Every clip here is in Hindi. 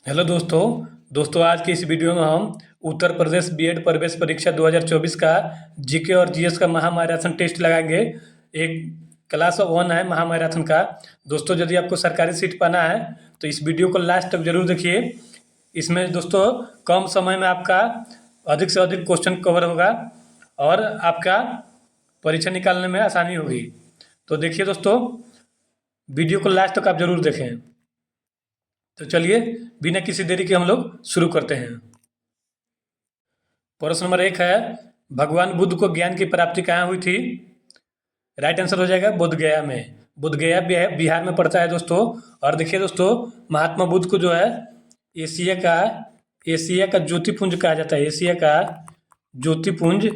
हेलो दोस्तों। आज की इस वीडियो में हम उत्तर प्रदेश बीएड प्रवेश परीक्षा 2024 का जीके और जीएस का महामैराथन टेस्ट लगाएंगे। एक क्लास 1 है महामैराथन का। दोस्तों, यदि आपको सरकारी सीट पाना है तो इस वीडियो को लास्ट तक जरूर देखिए। इसमें दोस्तों कम समय में आपका अधिक से अधिक क्वेश्चन कवर होगा और आपका परीक्षा निकालने में आसानी होगी। तो देखिए दोस्तों, वीडियो को लास्ट तक आप जरूर देखें। तो चलिए बिना किसी देरी के हम लोग शुरू करते हैं। प्रश्न नंबर 1 है, भगवान बुद्ध को ज्ञान की प्राप्ति कहाँ हुई थी? राइट आंसर हो जाएगा बोध गया में। बोध गया बिहार में पड़ता है दोस्तों। और देखिए दोस्तों, महात्मा बुद्ध को जो है एशिया का ज्योतिपुंज कहा जाता है। एशिया का ज्योतिपुंज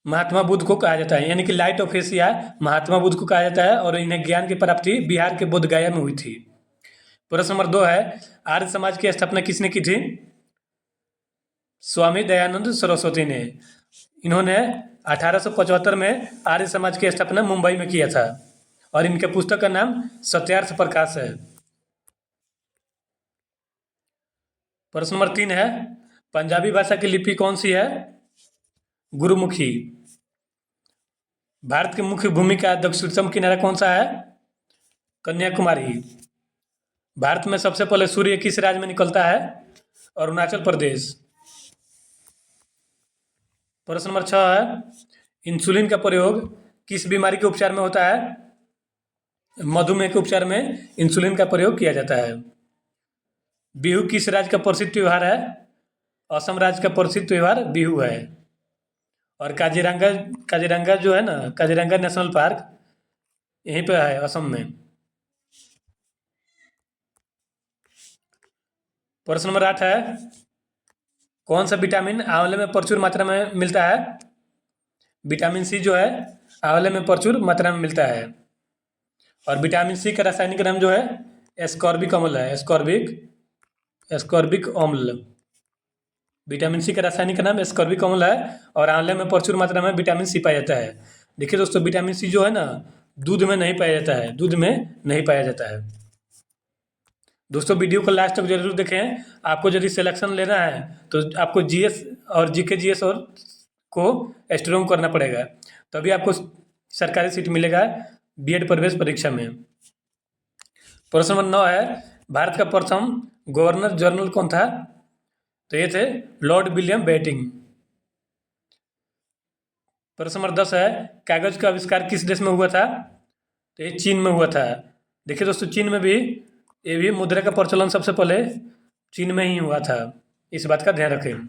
महात्मा बुद्ध को कहा जाता है, यानी कि light of Asia Mahatma Buddha को कहा जाता है। और इन्हें ज्ञान की प्राप्ति बिहार के बोध गया में हुई थी। प्रश्न नंबर 2 है, आर्य समाज की स्थापना किसने की थी? स्वामी दयानंद सरस्वती ने। इन्होंने 1875 में आर्य समाज की स्थापना मुंबई में किया था और इनके पुस्तक का नाम सत्यार्थ प्रकाश है। प्रश्न नंबर 3 है, पंजाबी भाषा की लिपि कौन सी है? गुरुमुखी। भारत की मुख्य भूमि का दक्षिणतम किनारा कौन सा है? कन्याकुमारी। भारत में सबसे पहले सूर्य किस राज्य में निकलता है? अरुणाचल प्रदेश। प्रश्न नंबर 6 है, इंसुलिन का प्रयोग किस बीमारी के उपचार में होता है? मधुमेह के उपचार में इंसुलिन का प्रयोग किया जाता है। बिहू किस राज्य का प्रसिद्ध त्यौहार है? असम राज्य का प्रसिद्ध त्यौहार बिहू है। और काजीरंगा जो है ना, काजीरंगा नेशनल पार्क यहीं पे है असम में। प्रश्न नंबर 8 है, कौन सा विटामिन आंवले में प्रचुर मात्रा में मिलता है? विटामिन सी जो है आंवले में प्रचुर मात्रा में मिलता है। और विटामिन सी का रासायनिक नाम जो है एस्कॉर्बिक अम्ल है। एस्कॉर्बिक अम्ल। विटामिन सी का रासायनिक नाम एस्कॉर्बिक अम्ल है और आंवले में प्रचुर मात्रा में विटामिन सी पाया जाता है। देखिए दोस्तों, विटामिन सी जो है ना दूध में नहीं पाया जाता है, दूध में नहीं पाया जाता है। दोस्तों, वीडियो को लास्ट तक जरूर देखें। आपको यदि सिलेक्शन लेना है तो आपको जीएस और जीके जीएस और को स्ट्रॉन्ग करना पड़ेगा, तभी आपको सरकारी सीट मिलेगा बीएड प्रवेश परीक्षा में। प्रश्न नंबर 9 है, भारत का प्रथम गवर्नर जनरल कौन था? तो ये थे लॉर्ड विलियम बेंटिंक। प्रश्न नंबर 10 है, कागज का आविष्कार किस देश में हुआ था? तो ये चीन में हुआ था। देखिए दोस्तों, चीन में भी ये भी मुद्रा का प्रचलन सबसे पहले चीन में ही हुआ था, इस बात का ध्यान रखें।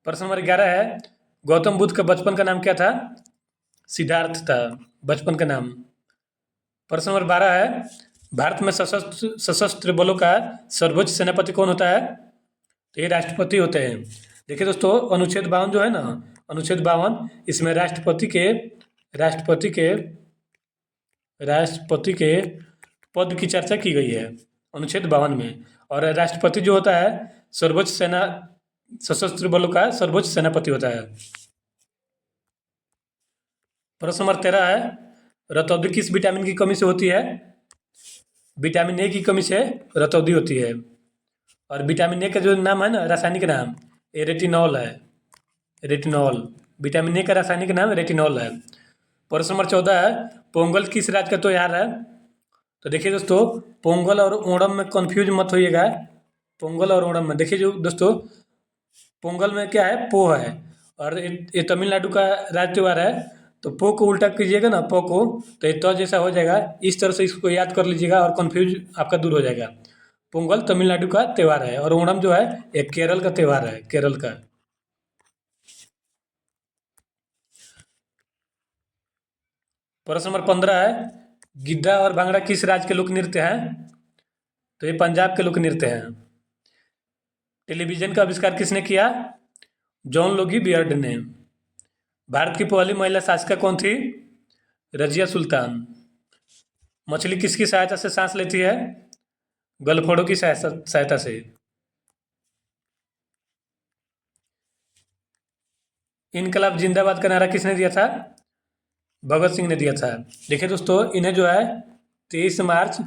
प्रश्न नंबर 11 है, गौतम बुद्ध का बचपन का नाम क्या था? सिद्धार्थ था बचपन का नाम। प्रश्न नंबर 12 है, भारत में सशस्त्र बलों का सर्वोच्च सेनापति कौन होता है? तो ये राष्ट्रपति होते हैं। देखिए दोस्तों, अनुच्छेद 52 जो है ना, अनुच्छेद 52, इसमें राष्ट्रपति के पद की चर्चा की गई है अनुच्छेद 52 में। और राष्ट्रपति जो होता है सशस्त्र बलों का सर्वोच्च सेनापति होता है। प्रश्न नंबर 13 है, रतौंधी किस विटामिन की कमी से होती है? विटामिन ए की कमी से रतौंधी होती है। और विटामिन ए का जो नाम है ना, रासायनिक नाम, ये रेटिनॉल है। रेटिनॉल, विटामिन ए का रासायनिक नाम रेटिनॉल है। प्रश्न नंबर 14 है, पोंगल किस राज्य का त्योहार है? तो देखिए दोस्तों, पोंगल और ओणम में कंफ्यूज मत होइएगा। पोंगल और ओणम में देखिए जो दोस्तों, पोंगल में क्या है, पो है, और ये तमिलनाडु का राज्य त्योहार है। तो पो को उल्टा कीजिएगा ना, पो को, तो ये तो जैसा हो जाएगा। इस तरह से इसको याद कर लीजिएगा और कंफ्यूज आपका दूर हो जाएगा। पोंगल तमिलनाडु का त्यौहार है और ओणम जो है एक केरल का त्यौहार है, केरल का। प्रश्न नंबर 15 है, गिद्धा और भांगड़ा किस राज्य के लोक नृत्य हैं? तो ये पंजाब के लोक नृत्य हैं। टेलीविजन का आविष्कार किसने किया? जॉन लोगी बियर्ड ने। भारत की पहली महिला शासिका कौन थी? रजिया सुल्तान। मछली किसकी सहायता से सांस लेती है? गलफड़ों की सहायता से। इनकलाब जिंदाबाद का नारा किसने दिया था? भगत सिंह ने दिया था। देखिए दोस्तों, इन्हें जो है 23 मार्च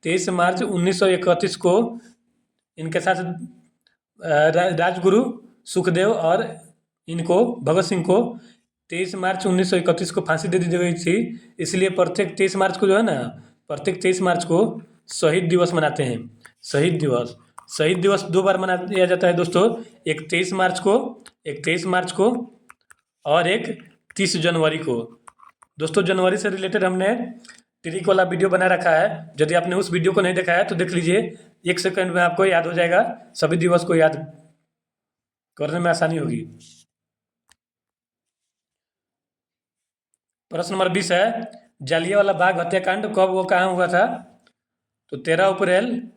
23 मार्च 1931 को इनके साथ राजगुरु सुखदेव और इनको भगत सिंह को 23 मार्च 1931 को फांसी दे दी गई थी। इसलिए प्रत्येक 23 मार्च को जो है ना, प्रत्येक 23 मार्च को शहीद दिवस मनाते हैं। शहीद दिवस 2 बार मनाया जाता है दोस्तों, एक 23 मार्च को, एक 23 मार्च को और एक 30 जनवरी को। दोस्तों जनवरी से रिलेटेड हमने ट्रिक वाला वीडियो बना रखा है, यदि आपने उस वीडियो को नहीं देखा है तो देख लीजिए, 1 सेकंड में आपको याद हो जाएगा, सभी दिवस को याद करने में आसानी होगी। प्रश्न नंबर 20 है, जालियांवाला बाग हत्याकांड कब वो कहाँ हुआ था? तो 13 अप्रैल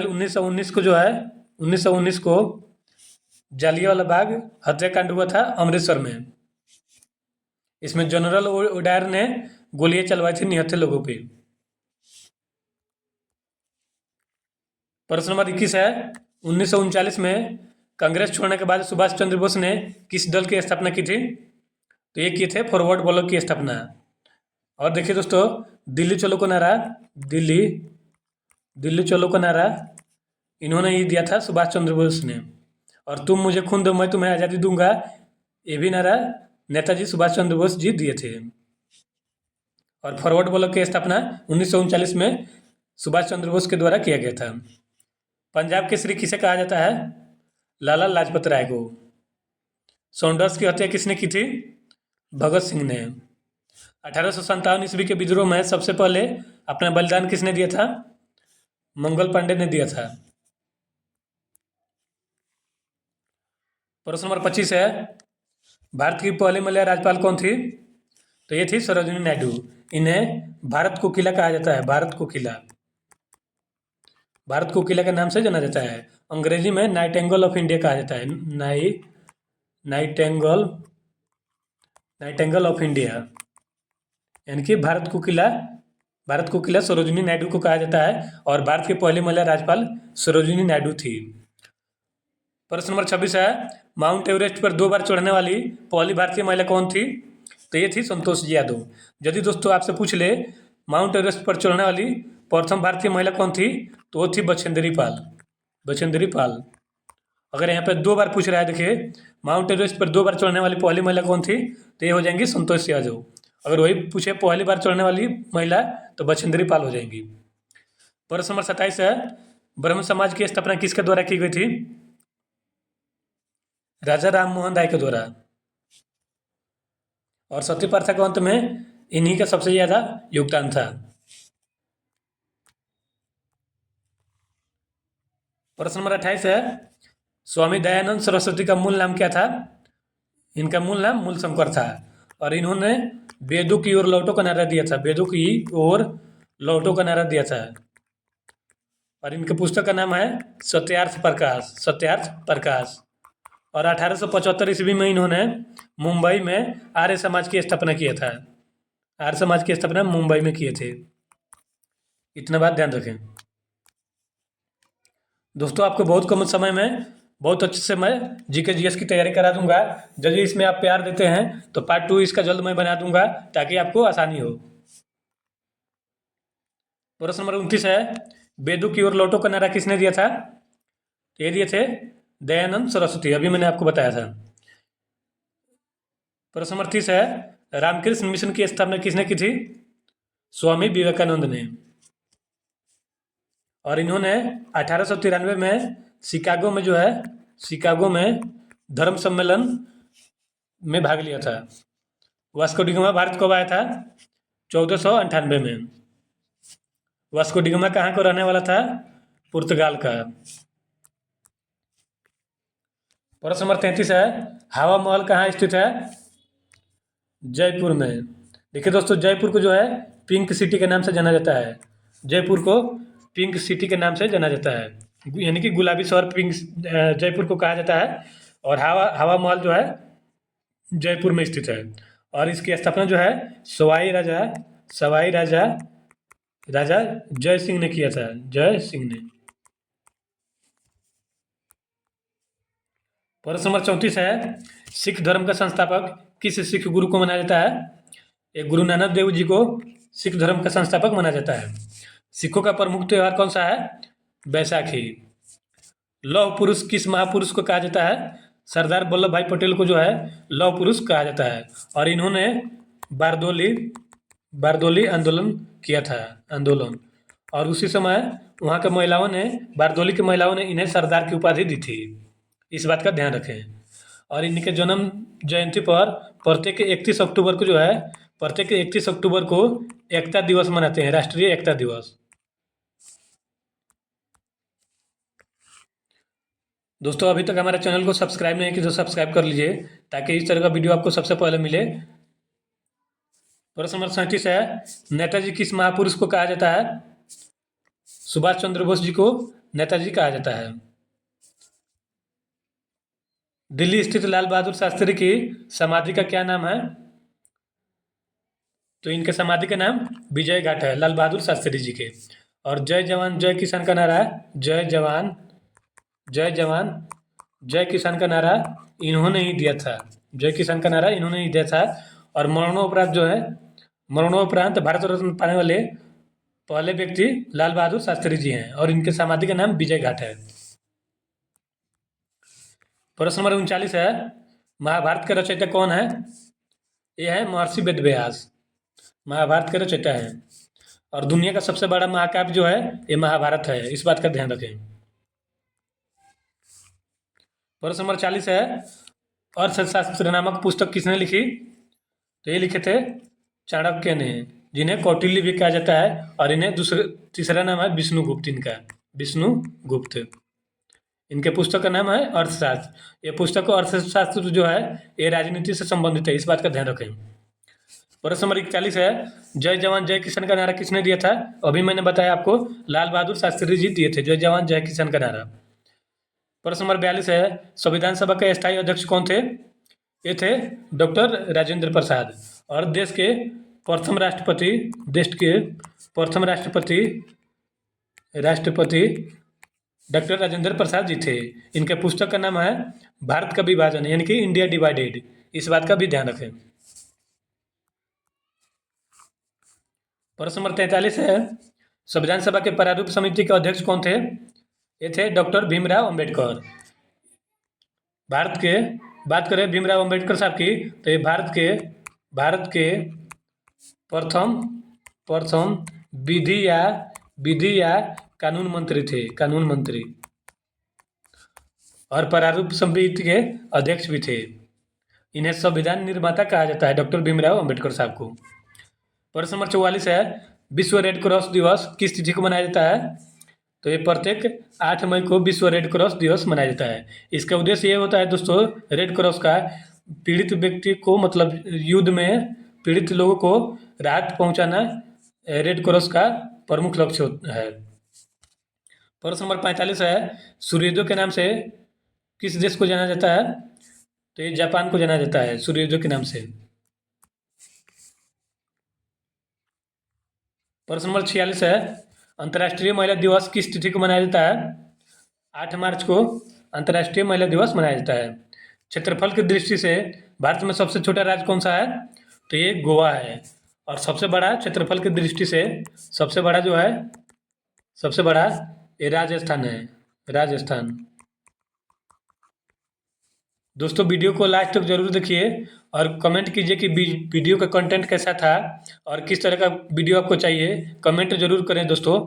1919 को जो है, 1919 को जालियांवाला बाग हत्याकांड हुआ था अमृतसर में। इसमें जनरल ओडायर ने गोलियां चलवाई थी निहत्थे लोगों पे। प्रश्न नंबर 21 है, 1939 में कांग्रेस छोड़ने के बाद सुभाष चंद्र बोस ने किस दल की स्थापना की थी? तो ये किए थे फॉरवर्ड ब्लॉक की स्थापना। और देखिए दोस्तों, दिल्ली चलो का नारा, दिल्ली चलो का नारा इन्होंने ही दिया था सुभाष चंद्र बोस ने। और तुम मुझे खून दो मैं तुम्हें आज़ादी दूंगा, ये भी नारा नेताजी सुभाष चंद्र बोस जी दिए थे। और फॉरवर्ड ब्लॉक की स्थापना 1939 में सुभाष चंद्र बोस के द्वारा किया गया था। पंजाब केसरी किसे कहा जाता है? लाला लाजपत राय को। सॉन्डर्स की हत्या किसने की थी? भगत सिंह ने। 1857 ईस्वी के विद्रोह में सबसे पहले अपना बलिदान किसने दिया था? मंगल पांडे ने दिया था। प्रश्न नंबर 25 है, भारत की पहली महिला राज्यपाल कौन थी? तो ये थी सरोजिनी नायडू। इन्हें भारत कोकिला कहा जाता है, भारत कोकिला। भारत कोकिला के नाम से जाना जाता है। अंग्रेजी में नाइटेंगल ऑफ इंडिया कहा जाता है, नाइटेंगल ऑफ इंडिया, यानी कि भारत कोकिला सरोजिनी नायडू को कहा जाता है। और भारत की पहली महिला राज्यपाल सरोजिनी नायडू थी। प्रश्न नंबर 26 है, माउंट एवरेस्ट पर 2 बार चढ़ने वाली पहली भारतीय महिला कौन थी? तो ये थी संतोष जी यादव। यदि दोस्तों आपसे पूछ ले माउंट एवरेस्ट पर चढ़ने वाली प्रथम भारतीय महिला कौन थी, तो वो थी बछेंद्री पाल। अगर यहाँ पे 2 बार पूछ रहा है, देखिए माउंट एवरेस्ट पर 2 बार चढ़ने वाली पहली महिला कौन थी, तो ये हो जाएंगी संतोष यादव। अगर वही पूछे पहली बार चढ़ने वाली महिला, तो बछेंद्री पाल हो जाएंगी। प्रश्न नंबर 27 है, ब्रह्म समाज की स्थापना किसके द्वारा की गई थी? राजा राम मोहन राय के द्वारा। और सती प्रथा के अंत में इन्हीं का सबसे ज़्यादा योगदान था। प्रश्न नंबर 28 है, स्वामी दयानंद सरस्वती का मूल नाम क्या था? इनका मूल नाम मूलशंकर था। और इन्होंने वेदों की ओर लौटो का नारा दिया था, वेदों की ओर लौटो का नारा दिया था। और इनके पुस्तक का नाम है सत्यार्थ प्रकाश। और 1875 ईस्वी में इन्होंने मुंबई में आर्य समाज की स्थापना किया था। आर्य समाज की स्थापना मुंबई में किए थे। इतना बात ध्यान रखें दोस्तों। आपको बहुत कम समय में बहुत अच्छे से मैं जीके जीएस की तैयारी करा दूंगा। यदि इसमें आप प्यार देते हैं तो पार्ट 2 इसका जल्द मैं बना दूंगा, ताकि आपको आसानी हो। प्रश्न नंबर 29 है, वेदों की ओर लौटो का नारा किसने दिया था? ये दिए थे दयानंद सरस्वती, अभी मैंने आपको बताया था। प्रश्न नंबर 30 है, रामकृष्ण मिशन की स्थापना किसने की थी? स्वामी विवेकानंद ने। और इन्होंने 1893 में शिकागो में धर्म सम्मेलन में भाग लिया था। वास्को डिगामा भारत कब आया था? 1498 में। वास्को डिगामा कहाँ को रहने वाला था? पुर्तगाल का। प्रश्न नंबर 33 है, हवा महल कहाँ स्थित है? जयपुर में। देखिए दोस्तों, जयपुर को जो है पिंक सिटी के नाम से जाना जाता है। जयपुर को पिंक सिटी के नाम से जाना जाता है, यानी कि गुलाबी शहर जयपुर को कहा जाता है। और हवा महल जो है जयपुर में स्थित है। और इसकी स्थापना जो है सवाई राजा जय सिंह ने किया था, जय सिंह ने। प्रश्न नंबर 34 है, सिख धर्म का संस्थापक किस सिख गुरु को माना जाता है? एक गुरु नानक देव जी को सिख धर्म का संस्थापक माना जाता है। सिखों का प्रमुख त्यौहार कौन सा है? बैसाखी। लौह पुरुष किस महापुरुष को कहा जाता है? सरदार वल्लभ भाई पटेल को जो है लौह पुरुष कहा जाता है, और इन्होंने बारदोली बारदोली आंदोलन, और उसी समय वहाँ के महिलाओं ने, बारदोली की महिलाओं ने इन्हें सरदार की उपाधि दी थी। इस बात का ध्यान रखें। और इनके जन्म जयंती पर प्रत्येक 31 अक्टूबर को जो है, प्रत्येक 31 अक्टूबर को एकता दिवस मनाते हैं, राष्ट्रीय एकता दिवस। दोस्तों, अभी तक हमारे चैनल को सब्सक्राइब नहीं किया तो सब्सक्राइब कर लीजिए, ताकि इस तरह का वीडियो आपको सबसे पहले मिले। प्रश्न नंबर 37 है, नेताजी किस महापुरुष को कहा जाता है? सुभाष चंद्र बोस जी को नेताजी कहा जाता है। दिल्ली स्थित लाल बहादुर शास्त्री की समाधि का क्या नाम है? तो इनके समाधि का नाम विजय घाट है, लाल बहादुर शास्त्री जी के। और जय जवान जय किसान का नारा है, जय जवान जय किसान का नारा इन्होंने ही दिया था। जय किसान का नारा इन्होंने ही दिया था। और मरणोपरांत भारत रत्न पाने वाले पहले व्यक्ति लाल बहादुर शास्त्री जी हैं, और इनके समाधि का नाम विजय घाट है। प्रश्न नंबर 39 है, महाभारत के रचयिता कौन है? यह है महर्षि वेदव्यास, महाभारत के रचयिता है। और दुनिया का सबसे बड़ा महाकाव्य जो है ये महाभारत है, इस बात का ध्यान रखें। प्रश्न नंबर 40 है, अर्थशास्त्र नामक पुस्तक किसने लिखी? तो ये लिखे थे चाणक्य ने, जिन्हें कौटिल्य भी कहा जाता है, और इन्हें तीसरा नाम है विष्णुगुप्त। इनका विष्णुगुप्त, इनके पुस्तक का नाम है अर्थशास्त्र। ये पुस्तक अर्थशास्त्र जो है ये राजनीति से संबंधित है, इस बात का ध्यान रखें। प्रश्न नंबर 41 है, जय जवान जय किसान का नारा किसने दिया था? अभी मैंने बताया आपको, लाल बहादुर शास्त्री जी दिए थे जय जवान जय किसान का नारा। प्रश्न नंबर 42 है, संविधान सभा के स्थायी अध्यक्ष कौन थे? ये थे डॉक्टर राजेंद्र प्रसाद। और देश के प्रथम राष्ट्रपति डॉक्टर राजेंद्र प्रसाद जी थे। इनके पुस्तक का नाम है भारत का विभाजन, यानी कि इंडिया डिवाइडेड, इस बात का भी ध्यान रखें। प्रश्न नंबर 43 है, संविधान सभा के प्रारूप समिति के अध्यक्ष कौन थे? ये थे डॉक्टर भीमराव अंबेडकर। भारत के बात करें भीमराव अंबेडकर साहब की, तो ये भारत के प्रथम विधि या कानून मंत्री थे, कानून मंत्री, और प्रारूप समिति के अध्यक्ष भी थे। इन्हें संविधान निर्माता कहा जाता है, डॉक्टर भीमराव अंबेडकर साहब को। प्रश्न नंबर 44 है, विश्व रेड क्रॉस दिवस किस तिथि को मनाया जाता है? तो ये प्रत्येक 8 मई को विश्व रेड क्रॉस दिवस मनाया जाता है। इसका उद्देश्य ये होता है दोस्तों, रेड क्रॉस का पीड़ित व्यक्ति को, मतलब युद्ध में पीड़ित लोगों को राहत पहुंचाना रेड क्रॉस का प्रमुख लक्ष्य है। प्रश्न नंबर 45 है, सूर्योदय के नाम से किस देश को जाना जाता है? तो ये जापान को जाना जाता है सूर्योदय के नाम से। प्रश्न नंबर 46 है, अंतर्राष्ट्रीय महिला दिवस किस तिथि को मनाया जाता है? 8 मार्च को अंतर्राष्ट्रीय महिला दिवस मनाया जाता है। क्षेत्रफल की दृष्टि से भारत में सबसे छोटा राज्य कौन सा है? तो ये गोवा है। और सबसे बड़ा क्षेत्रफल की दृष्टि से सबसे बड़ा ये राजस्थान है, राजस्थान। दोस्तों, वीडियो को लास्ट तक जरूर देखिए और कमेंट कीजिए कि वीडियो का कंटेंट कैसा था और किस तरह का वीडियो आपको चाहिए, कमेंट जरूर करें दोस्तों,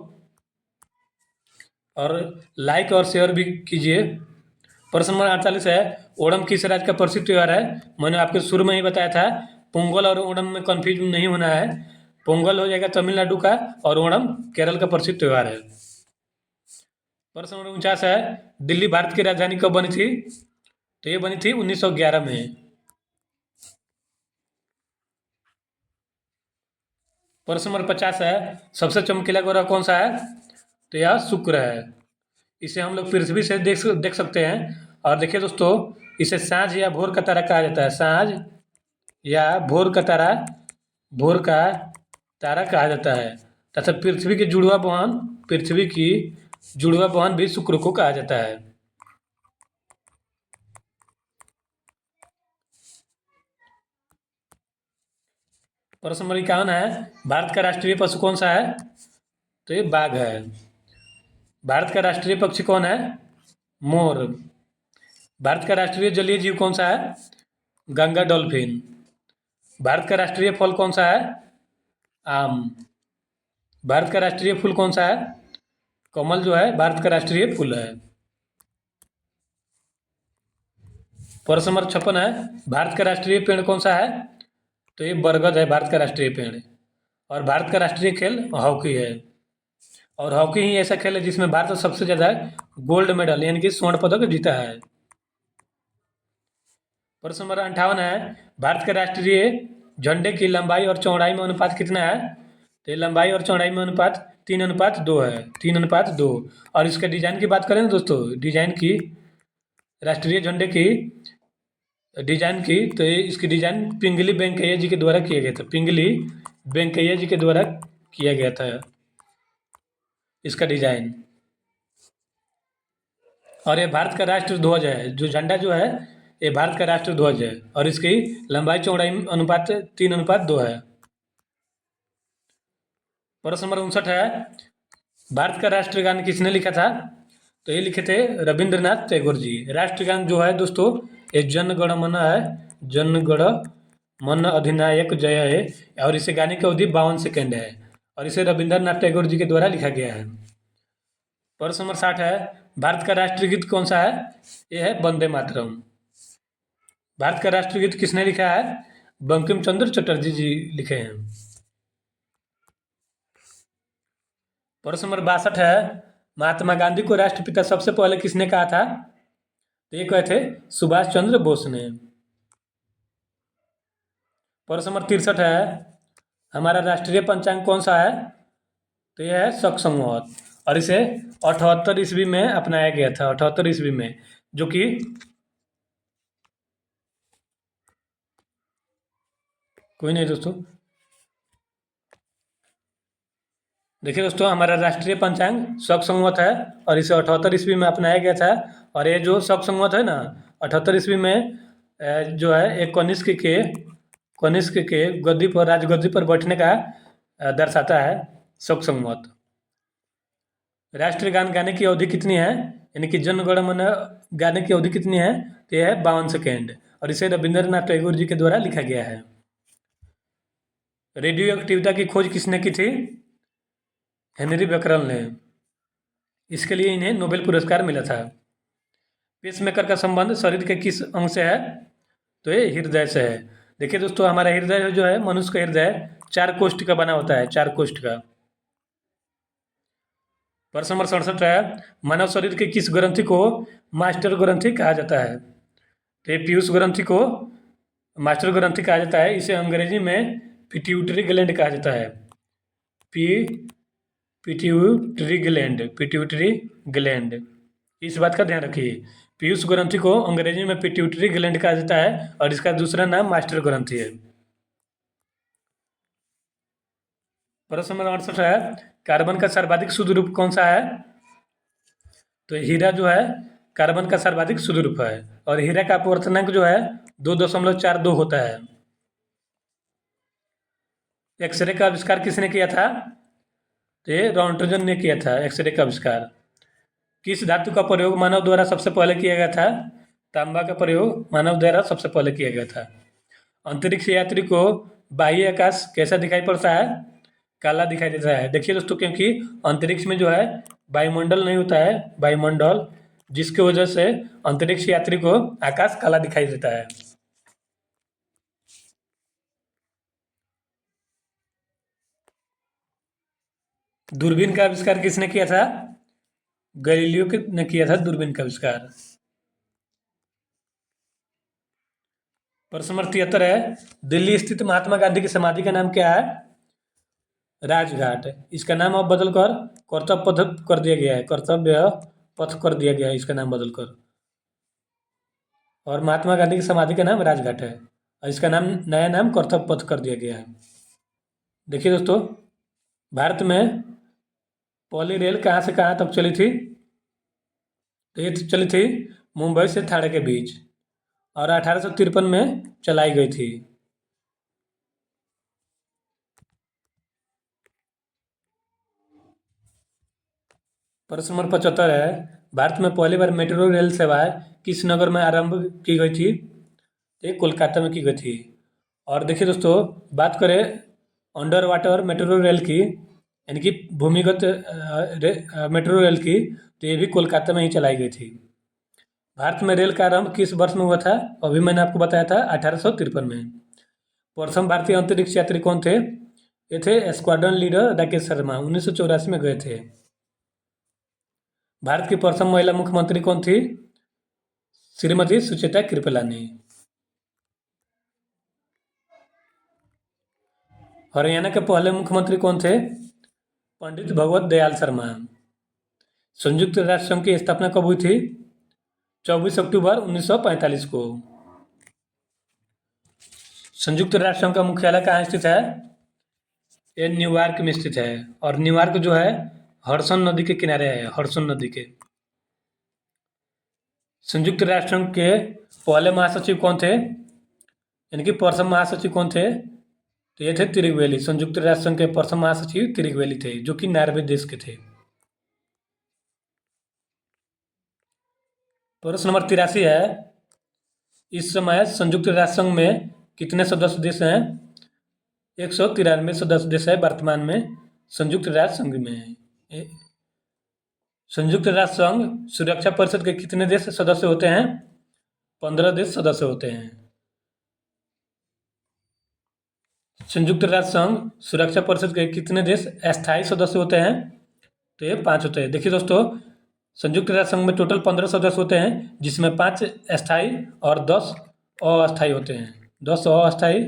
और लाइक और शेयर भी कीजिए। प्रश्न नंबर 48 है, ओणम किस राज्य का प्रसिद्ध त्यौहार है? मैंने आपको शुरू में ही बताया था, पोंगल और ओणम में कन्फ्यूज नहीं होना है। पोंगल हो जाएगा तमिलनाडु का और ओणम केरल का प्रसिद्ध त्यौहार है। प्रश्न नंबर 49 है, दिल्ली भारत की राजधानी कब बनी थी? तो ये बनी थी 1911 में। प्रश्न नंबर 50 है, सबसे चमकीला ग्रह कौन सा है? तो यह शुक्र है। इसे हम लोग पृथ्वी से देख सकते हैं। और देखिए दोस्तों, इसे सांझ या भोर का तारा कहा जाता है, सांझ या भोर का तारा कहा जाता है। तथा पृथ्वी की जुड़वा बहन भी शुक्र को कहा जाता है। प्रश्न नंबर 51 है, भारत का राष्ट्रीय पशु कौन सा है? तो ये बाघ है। भारत का राष्ट्रीय पक्षी कौन है? मोर। भारत का राष्ट्रीय जलीय जीव कौन सा है? गंगा डॉल्फिन। भारत का राष्ट्रीय फल कौन सा है? आम। भारत का राष्ट्रीय फूल कौन सा है? कमल जो है भारत का राष्ट्रीय फूल है। प्रश्न नंबर 56 है, भारत का राष्ट्रीय पेड़ कौन सा है? तो ये बरगद है भारत का राष्ट्रीय पेड़। और भारत का राष्ट्रीय खेल हॉकी है। और हॉकी ही ऐसा खेल है जिसमें भारत सबसे ज़्यादा गोल्ड मेडल यानी कि स्वर्ण पदक जीता है। प्रश्न नंबर 58 है, भारत के राष्ट्रीय झंडे की लंबाई और चौड़ाई में अनुपात कितना है? तो ये लंबाई और चौड़ाई में अनुपात 3:2 है, 3:2। और इसके डिजाइन की बात करें ना दोस्तों, डिजाइन की, राष्ट्रीय झंडे की डिजाइन की, तो ये इसकी डिजाइन पिंगली वेंकैया जी के द्वारा किया गया था। पिंगली वेंकैया जी के द्वारा किया गया था इसका डिजाइन। और ये भारत का राष्ट्र ध्वज है, जो झंडा जो है ये भारत का राष्ट्र ध्वज है। और इसकी लंबाई चौड़ाई अनुपात 3:2 है। प्रश्न नंबर 59 है, भारत का राष्ट्रगान किसने लिखा था? तो ये लिखे थे रविंद्रनाथ टैगोर जी। राष्ट्रगान जो है दोस्तों ये जन गण मन है, जन गण मन अधिनायक जय है। और इसे गाने की अवधि 52 सेकेंड है। और इसे रविंद्रनाथ टैगोर जी के द्वारा लिखा गया है। प्रश्न नंबर 60 है, भारत का राष्ट्रीय गीत कौन सा है? यह है वंदे मातरम। भारत का राष्ट्रीय गीत किसने लिखा है? बंकिम चंद्र चटर्जी जी लिखे हैं। प्रश्न नंबर 62 है, महात्मा गांधी को राष्ट्रपिता सबसे पहले किसने कहा था? तो ये कहे थे सुभाष चंद्र बोस ने। प्रश्न नंबर 63 है, हमारा राष्ट्रीय पंचांग कौन सा है? तो यह है शक संवत। और इसे 78 ईस्वी में अपनाया गया था, 78 ईस्वी में, जो कि कोई नहीं दोस्तों, देखिए दोस्तों हमारा राष्ट्रीय पंचांग शक संवत है और इसे 78 ईस्वी में अपनाया गया था। और ये जो शक संवत है ना 78 ईस्वी में जो है एक कनिष्क के गद्दी पर, राजगद्दी पर बैठने का दर्शाता है शक संवत। राष्ट्रीय गान गाने की अवधि कितनी है, यानी कि जन गण मन गाने की अवधि कितनी है? तो यह है 52 सेकेंड। और इसे रविंद्रनाथ टैगोर जी के द्वारा लिखा गया है। रेडियो एक्टिविटी की खोज किसने की थी? हेनरी बेकरल ने। इसके लिए इन्हें नोबेल पुरस्कार मिला था। पेसमेकर का संबंध शरीर के किस अंग से है? तो ये हृदय से है। देखिए दोस्तों हमारा हृदय जो है, मनुष्य का हृदय 4 कोष्ठ का बना होता है, 4 कोष्ठ का। प्रश्न नंबर 67 है, मानव शरीर के किस ग्रंथि को मास्टर ग्रंथि कहा जाता है? तो ये पीयूष ग्रंथि को मास्टर ग्रंथि कहा जाता है। इसे अंग्रेजी में पिट्यूटरी ग्लैंड कहा जाता है। पिट्यूटरी ग्लैंड, इस बात का ध्यान रखिए। पीयूष ग्रंथि को अंग्रेजी में पिट्यूटरी ग्लैंड कहा जाता है और इसका दूसरा नाम मास्टर ग्रंथि है। प्रश्न नंबर 68 है, कार्बन का सर्वाधिक शुद्ध रूप कौन सा है? तो हीरा जो है कार्बन का सर्वाधिक शुद्ध रूप है। और हीरा का अपवर्तनांक जो है 2.42 होता है। एक्सरे का आविष्कार किसने किया था? तो ये रॉन्ट्रजन ने किया था एक्सरे का आविष्कार। किस धातु का प्रयोग मानव द्वारा सबसे पहले किया गया था? तांबा का प्रयोग मानव द्वारा सबसे पहले किया गया था। अंतरिक्ष यात्री को बाह्य आकाश कैसा दिखाई पड़ता है? काला दिखाई देता है। देखिए दोस्तों क्योंकि अंतरिक्ष में जो है वायुमंडल नहीं होता है, वायुमंडल, जिसकी वजह से अंतरिक्ष यात्री को आकाश काला दिखाई देता है। दूरबीन का आविष्कार किसने किया था? गैलीलियो ने किया था दूरबीन का आविष्कार। प्रश्न नंबर 73 है, दिल्ली स्थित महात्मा गांधी की समाधि का नाम क्या है? राजघाट। इसका नाम अब बदलकर कर्तव्य पथ कर दिया गया है, कर्तव्य पथ कर दिया गया है इसका नाम बदलकर। और महात्मा गांधी की समाधि का नाम राजघाट है और इसका नाम, नया नाम कर्तव्य पथ कर दिया गया है। देखिए दोस्तों भारत में पहली रेल कहाँ से कहाँ तक चली थी? तो ये चली थी मुंबई से थाने के बीच और 1853 में चलाई गई थी। प्रश्न नंबर 75 है, भारत में पहली बार मेट्रो रेल सेवाएं किस नगर में आरंभ की गई थी? ये कोलकाता में की गई थी। और देखिए दोस्तों, बात करें अंडर वाटर मेट्रो रेल की, यानी कि भूमिगत मेट्रो रेल की, तो ये भी कोलकाता में ही चलाई गई थी। भारत में रेल का आरंभ किस वर्ष में हुआ था? अभी मैंने आपको बताया था 1853 में। प्रथम भारतीय अंतरिक्ष यात्री कौन थे? ये थे स्क्वाड्रन लीडर राकेश शर्मा, 1984 में गए थे। भारत की प्रथम महिला मुख्यमंत्री कौन थी? श्रीमती सुचेता कृपलानी। हरियाणा के पहले मुख्यमंत्री कौन थे? पंडित भगवत दयाल शर्मा। संयुक्त राष्ट्र संघ की स्थापना कब हुई थी? 24 अक्टूबर 1945 को। संयुक्त राष्ट्र संघ का मुख्यालय कहाँ स्थित है? ये न्यूयॉर्क में स्थित है। और न्यूयॉर्क जो है हडसन नदी के किनारे है, हडसन नदी के। संयुक्त राष्ट्र संघ के पहले महासचिव कौन थे, यानी कि प्रथम महासचिव कौन थे? तो ये थे तिरुगवेली। संयुक्त राष्ट्र संघ के प्रथम महासचिव तिरुगवेली थे, जो कि नॉर्वे देश के थे। प्रश्न नंबर 83 है, इस समय संयुक्त राष्ट्र संघ में कितने सदस्य देश हैं? 193 सदस्य देश है वर्तमान में संयुक्त राष्ट्र संघ में। संयुक्त राष्ट्र संघ सुरक्षा परिषद के कितने देश सदस्य होते हैं? 15 देश सदस्य होते हैं। संयुक्त राष्ट्र संघ सुरक्षा परिषद के कितने देश अस्थायी सदस्य होते हैं? तो ये 5 होते हैं। देखिए दोस्तों, संयुक्त राष्ट्र संघ में टोटल 15 सदस्य होते हैं, जिसमें 5 अस्थायी और 10 अस्थायी होते हैं। 10 अस्थायी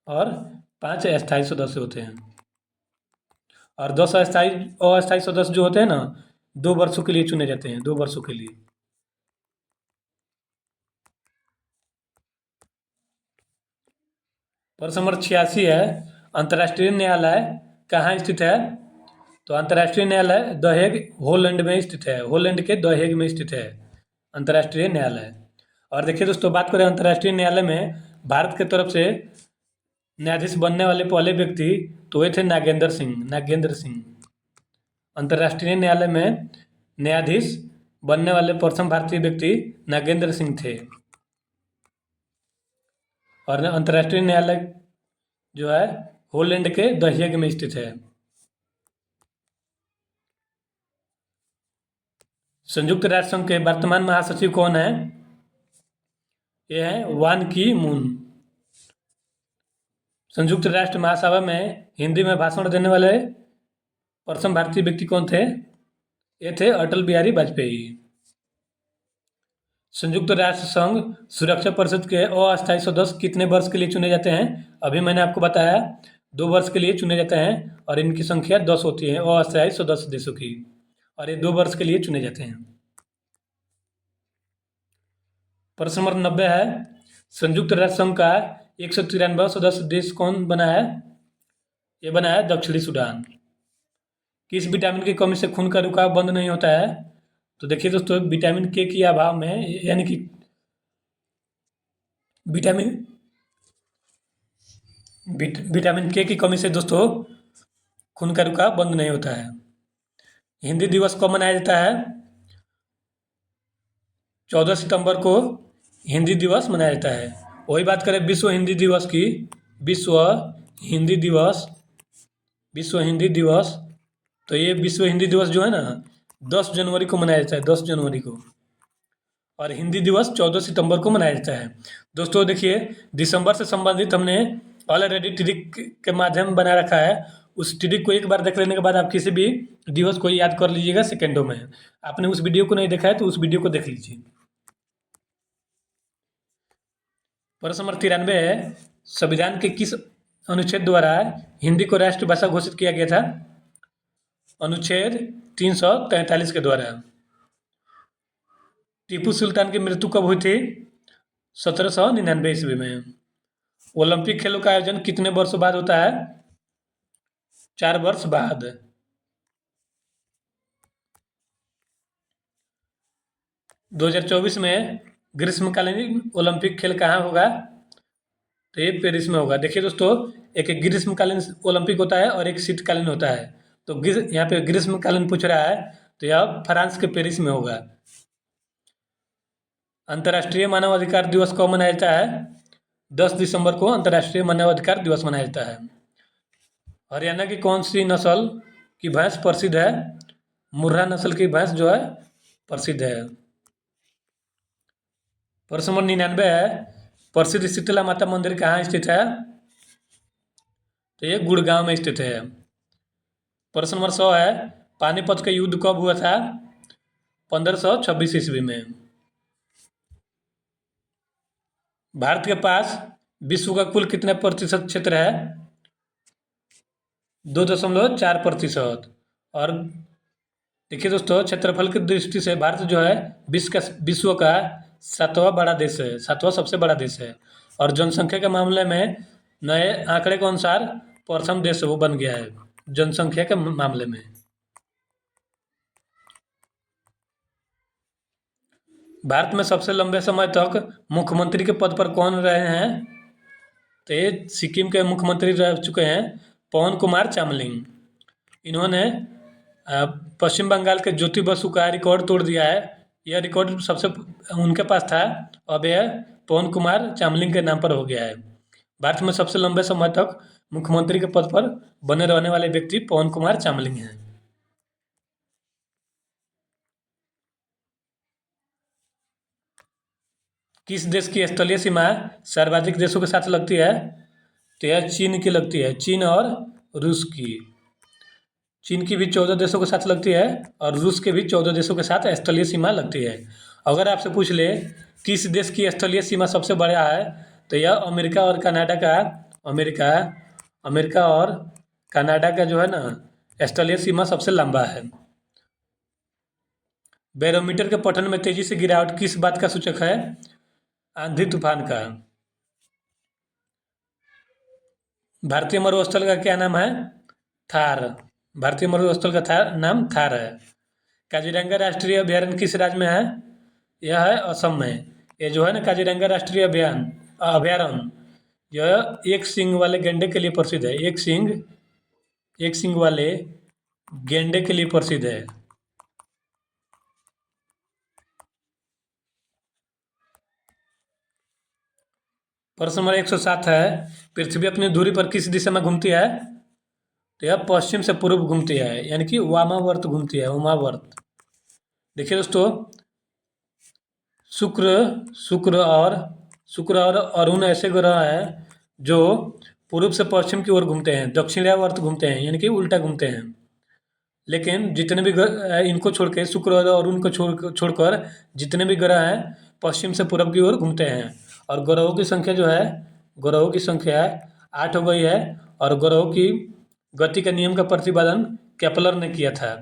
और 5 अस्थायी सदस्य होते हैं। और 10 अस्थायी सदस्य जो होते हैं ना, 2 वर्षों के लिए चुने जाते हैं, 2 वर्षों के लिए। प्रश्न नंबर 86 है, अंतर्राष्ट्रीय न्यायालय कहाँ स्थित है? तो अंतर्राष्ट्रीय न्यायालय द हेग हॉलैंड में स्थित है। हॉलैंड के द हेग में स्थित है अंतर्राष्ट्रीय न्यायालय। और देखिए दोस्तों, बात करें अंतर्राष्ट्रीय न्यायालय में भारत की तरफ से न्यायाधीश बनने वाले पहले व्यक्ति, तो ये थे नागेंद्र सिंह। नागेंद्र सिंह अंतर्राष्ट्रीय न्यायालय में न्यायाधीश बनने वाले प्रथम भारतीय व्यक्ति नागेंद्र सिंह थे। और अंतर्राष्ट्रीय न्यायालय जो है हॉलैंड के द हेग में स्थित है। संयुक्त राष्ट्र संघ के वर्तमान महासचिव कौन है? ये है वान की मून। संयुक्त राष्ट्र महासभा में हिंदी में भाषण देने वाले प्रथम भारतीय व्यक्ति कौन थे? ये थे अटल बिहारी वाजपेयी। संयुक्त राष्ट्र संघ सुरक्षा परिषद के अस्थायी सदस्य कितने वर्ष के लिए चुने जाते हैं? अभी मैंने आपको बताया 2 वर्ष के लिए चुने जाते हैं, और इनकी संख्या 10 होती है अस्थायी सदस्य देशों की, और ये 2 वर्ष के लिए चुने जाते हैं। प्रश्न नंबर 90 है, संयुक्त राष्ट्र संघ का 193वां सदस्य देश कौन बना है? ये बना है दक्षिणी सूडान। किस विटामिन की कमी से खून का रुकाव बंद नहीं होता है? तो देखिए दोस्तों, विटामिन के की अभाव में, यानी कि विटामिन के की कमी से दोस्तों खून का रुकाव बंद नहीं होता है। हिंदी दिवस कब मनाया जाता है? 14 सितंबर को हिंदी दिवस मनाया जाता है। वही बात करें विश्व हिंदी दिवस की, विश्व हिंदी दिवस, विश्व हिंदी दिवस, तो ये विश्व हिंदी दिवस जो है ना 10 जनवरी को मनाया जाता है, 10 जनवरी को। और हिंदी दिवस 14 सितंबर को मनाया जाता है। दोस्तों देखिए, दिसंबर से संबंधित हमने ऑलरेडी ट्रिक के माध्यम बना रखा है। उस ट्रिक को एक बार देख लेने के बाद आप किसी भी दिवस को याद कर लीजिएगा सेकेंडों में। आपने उस वीडियो को नहीं देखा है तो उस वीडियो को देख लीजिए। प्रश्न नंबर 93 है, संविधान के किस अनुच्छेद द्वारा हिंदी को राष्ट्रभाषा घोषित किया गया था? अनुच्छेद 343 के द्वारा। टीपू सुल्तान की मृत्यु कब हुई थी? 1799 ईस्वी में। ओलंपिक खेलों का आयोजन कितने वर्षों बाद होता है? 4 वर्ष बाद। दो 2024 में ग्रीष्मकालीन ओलंपिक खेल कहाँ होगा? तो ये पेरिस में होगा। देखिए दोस्तों, एक ग्रीष्मकालीन ओलंपिक होता है और एक शीतकालीन होता है। तो यहाँ पे ग्रीष्मकालीन पूछ रहा है, तो यह फ्रांस के पेरिस में होगा। अंतर्राष्ट्रीय मानवाधिकार दिवस कब मनाया जाता है? 10 दिसंबर को अंतर्राष्ट्रीय मानवाधिकार दिवस मनाया जाता है। हरियाणा की कौन सी नस्ल की भैंस प्रसिद्ध है? मुर्रा नस्ल की भैंस जो है प्रसिद्ध है। प्रश्न नंबर 99 है, प्रसिद्ध शीतला माता मंदिर कहाँ स्थित है? तो ये गुड़गांव में स्थित है। प्रश्न नंबर 100 है, पानीपत का युद्ध कब हुआ था? 1526 ईस्वी में। भारत के पास विश्व का कुल कितने प्रतिशत क्षेत्र है? 2.4%। और देखिए दोस्तों, क्षेत्रफल की दृष्टि से भारत जो है विश्व का 7वां बड़ा देश है, 7वां सबसे बड़ा देश है। और जनसंख्या के मामले में नए आंकड़े के अनुसार प्रथम देश वो बन गया है जनसंख्या के मामले में। भारत में सबसे लंबे समय तक मुख्यमंत्री के पद पर कौन रहे हैं? तो ये सिक्किम के मुख्यमंत्री रह चुके हैं पवन कुमार चामलिंग। इन्होंने पश्चिम बंगाल के ज्योति बसु का रिकॉर्ड तोड़ दिया है। यह रिकॉर्ड सबसे उनके पास था, अब यह पवन कुमार चामलिंग के नाम पर हो गया है। भारत में सबसे लंबे समय तक मुख्यमंत्री के पद पर बने रहने वाले व्यक्ति पवन कुमार चामलिंग हैं। किस देश की स्थलीय सीमा सर्वाधिक देशों के साथ लगती है? तो यह चीन की लगती है, चीन और रूस की। चीन की भी 14 देशों के साथ लगती है और रूस के भी 14 देशों के साथ स्थलीय सीमा लगती है। अगर आपसे पूछ ले किस देश की स्थलीय सीमा सबसे बड़ा है, तो यह अमेरिका और कनाडा का अमेरिका और कनाडा का जो है ना स्थलीय सीमा सबसे लंबा है। बैरोमीटर के पठन में तेजी से गिरावट किस बात का सूचक है? आंधी तूफान का। भारतीय मरुस्थल का क्या नाम है? थार। भारतीय मरुस्थल का नाम थार है। काजीरंगा राष्ट्रीय अभयारण्य किस राज्य में है? यह है असम में। ये जो है ना काजीरंगा राष्ट्रीय अभयारण्य यह एक सींग वाले गैंडे के लिए प्रसिद्ध है। एक सींग वाले गैंडे के लिए प्रसिद्ध है। प्रश्न नंबर 107 है, पृथ्वी अपनी धुरी पर किस दिशा में घूमती है? तो यह पश्चिम से पूर्व घूमती है, यानी कि वामावर्त घूमती है, वामावर्त। देखिए दोस्तों, शुक्र और अरुण ऐसे ग्रह हैं जो पूर्व से पश्चिम की ओर घूमते हैं, दक्षिणावर्त घूमते हैं, यानी कि उल्टा घूमते हैं। लेकिन जितने भी इनको छोड़ के शुक्र और अरुण को छोड़कर जितने भी ग्रह हैं पश्चिम से पूर्व की ओर घूमते हैं। और ग्रहों की संख्या जो है, ग्रहों की संख्या 8 हो गई है। और ग्रहों की गति के नियम का प्रतिपादन केपलर ने किया था।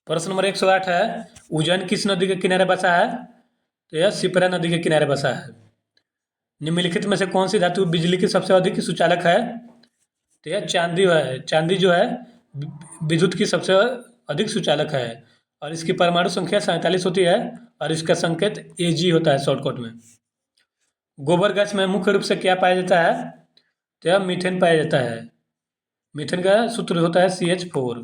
प्रश्न नंबर 108 है, उज्जैन किस नदी के किनारे बसा है? तो यह शिप्रा नदी के किनारे बसा है। निम्नलिखित में से कौन सी धातु बिजली की सबसे अधिक सुचालक है? तो यह चांदी है। चांदी जो है विद्युत की सबसे अधिक सुचालक है और इसकी परमाणु संख्या 47 होती है और इसका संकेत Ag होता है शॉर्टकट में। गोबर गैस में मुख्य रूप से क्या पाया जाता है? तो यह मीथेन पाया जाता है। मीथेन का सूत्र होता है CH4।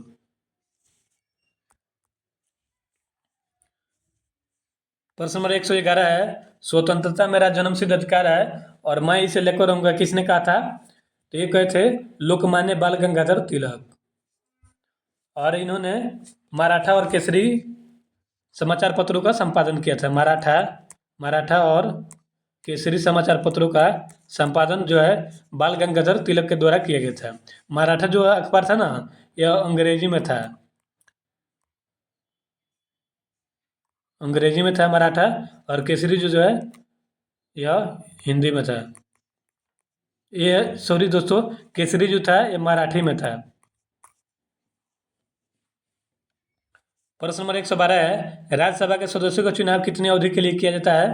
प्रश्न नंबर 111 है, स्वतंत्रता मेरा जन्मसिद्ध अधिकार है और मैं इसे लेकर रहूंगा, किसने कहा था? तो ये कहे थे लोकमान्य बाल गंगाधर तिलक। और इन्होंने मराठा और केसरी समाचार पत्रों का संपादन किया था। मराठा और केसरी समाचार पत्रों का संपादन जो है बाल गंगाधर तिलक के द्वारा किया गया था। मराठा जो अखबार था ना, यह अंग्रेजी में था, मराठा। और केसरी जो है यह हिंदी में था। ये सॉरी दोस्तों, केसरी जो था ये मराठी में था। प्रश्न नंबर 112 है, राज्यसभा के सदस्यों का चुनाव कितनी अवधि के लिए किया जाता है?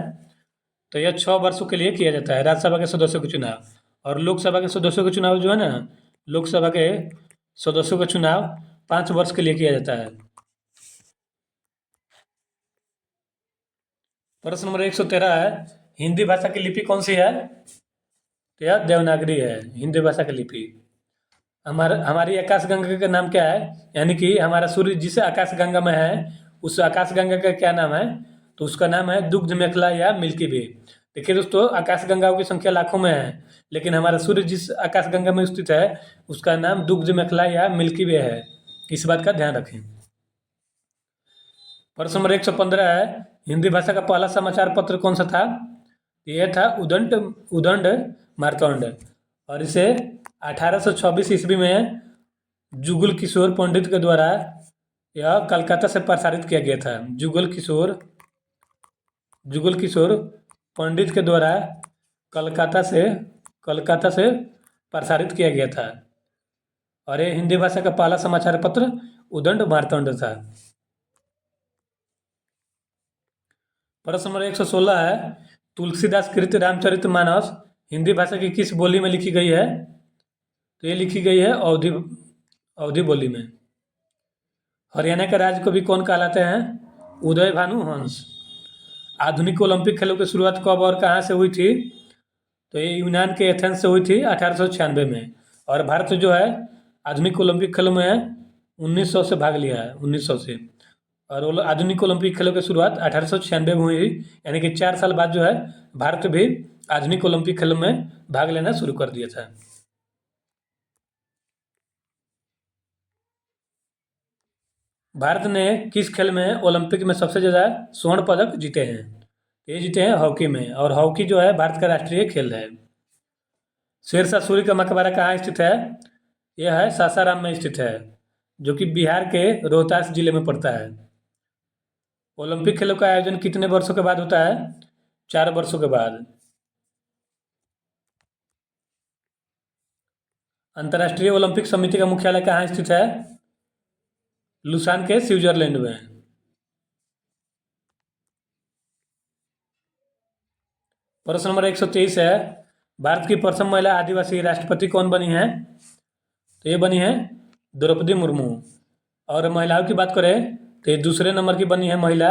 तो यह 6 वर्षों के लिए किया जाता है राज्यसभा के सदस्यों का चुनाव। और लोकसभा के सदस्यों का चुनाव जो है ना, लोकसभा के सदस्यों का चुनाव 5 वर्ष के लिए किया जाता है। प्रश्न नंबर 113 है, हिंदी भाषा की लिपि कौन सी है? क्या देवनागरी है, हिंदी भाषा की लिपि। हमारी आकाशगंगा का नाम क्या है, यानी कि हमारा सूर्य जिस आकाशगंगा में है उस आकाशगंगा का क्या नाम है, तो उसका नाम है दुग्ध मेखला या मिल्की वे। देखिए दोस्तों, आकाशगंगाओं की संख्या लाखों में है, लेकिन हमारा सूर्य जिस आकाशगंगा में स्थित है उसका नाम दुग्ध मेखला या मिल्की वे है। इस बात का ध्यान रखें। प्रश्न नंबर 115 है, हिंदी भाषा का पहला समाचार पत्र कौन सा था? यह था उदंड मार्तंड, और इसे 1826 ईस्वी में जुगल किशोर पंडित के द्वारा यह कलकत्ता से प्रसारित किया गया था। जुगल किशोर पंडित के द्वारा कलकत्ता से प्रसारित किया गया था, और ये हिंदी भाषा का पहला समाचार पत्र उदंड मार्तंड था। प्रश्न नंबर 116 है, तुलसीदास कृत रामचरितमानस हिंदी भाषा की किस बोली में लिखी गई है? तो ये लिखी गई है अवधी बोली में। हरियाणा के राज्य कवि कौन कहलाते हैं? उदय भानु हंस। आधुनिक ओलंपिक खेलों की शुरुआत कब और कहाँ से हुई थी? तो ये यूनान के एथेंस से हुई थी 1896 में। और भारत जो है आधुनिक ओलंपिक खेलों में 1900 से भाग लिया है, 1900 से। और आधुनिक ओलंपिक खेलों की शुरुआत 1896 में हुई, यानी कि 4 साल बाद जो है भारत भी आधुनिक ओलंपिक खेलों में भाग लेना शुरू कर दिया था। भारत ने किस खेल में ओलंपिक में सबसे ज़्यादा स्वर्ण पदक जीते हैं? ये जीते हैं हॉकी में, और हॉकी जो है भारत का राष्ट्रीय खेल है। शेरशाह सूरी का मकबरा कहाँ स्थित है? यह है सासाराम में स्थित है, जो कि बिहार के रोहतास जिले में पड़ता है। ओलंपिक खेलों का आयोजन कितने वर्षों के बाद होता है? 4 वर्षों के बाद। अंतर्राष्ट्रीय ओलंपिक समिति का मुख्यालय कहाँ स्थित है? लुसान के स्विट्जरलैंड में। प्रश्न नंबर 123 है, भारत की प्रथम महिला आदिवासी राष्ट्रपति कौन बनी है? तो ये बनी है द्रौपदी मुर्मू। और महिलाओं की बात करें तो ये दूसरे नंबर की बनी है महिला,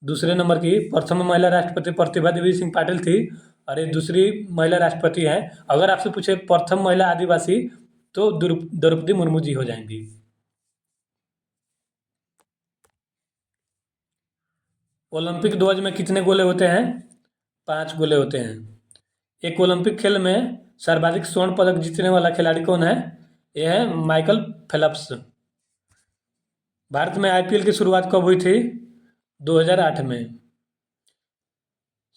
दूसरे नंबर की प्रथम महिला राष्ट्रपति प्रतिभा देवी सिंह पाटिल थी, और ये दूसरी महिला राष्ट्रपति हैं। अगर आपसे पूछे प्रथम महिला आदिवासी तो द्रौपदी मुर्मू जी हो जाएंगी। ओलंपिक ध्वज में कितने गोले होते हैं? 5 गोले होते हैं। एक ओलंपिक खेल में सर्वाधिक स्वर्ण पदक जीतने वाला खिलाड़ी कौन है? यह है माइकल फेल्प्स। भारत में आईपीएल की शुरुआत कब हुई थी? 2008 में।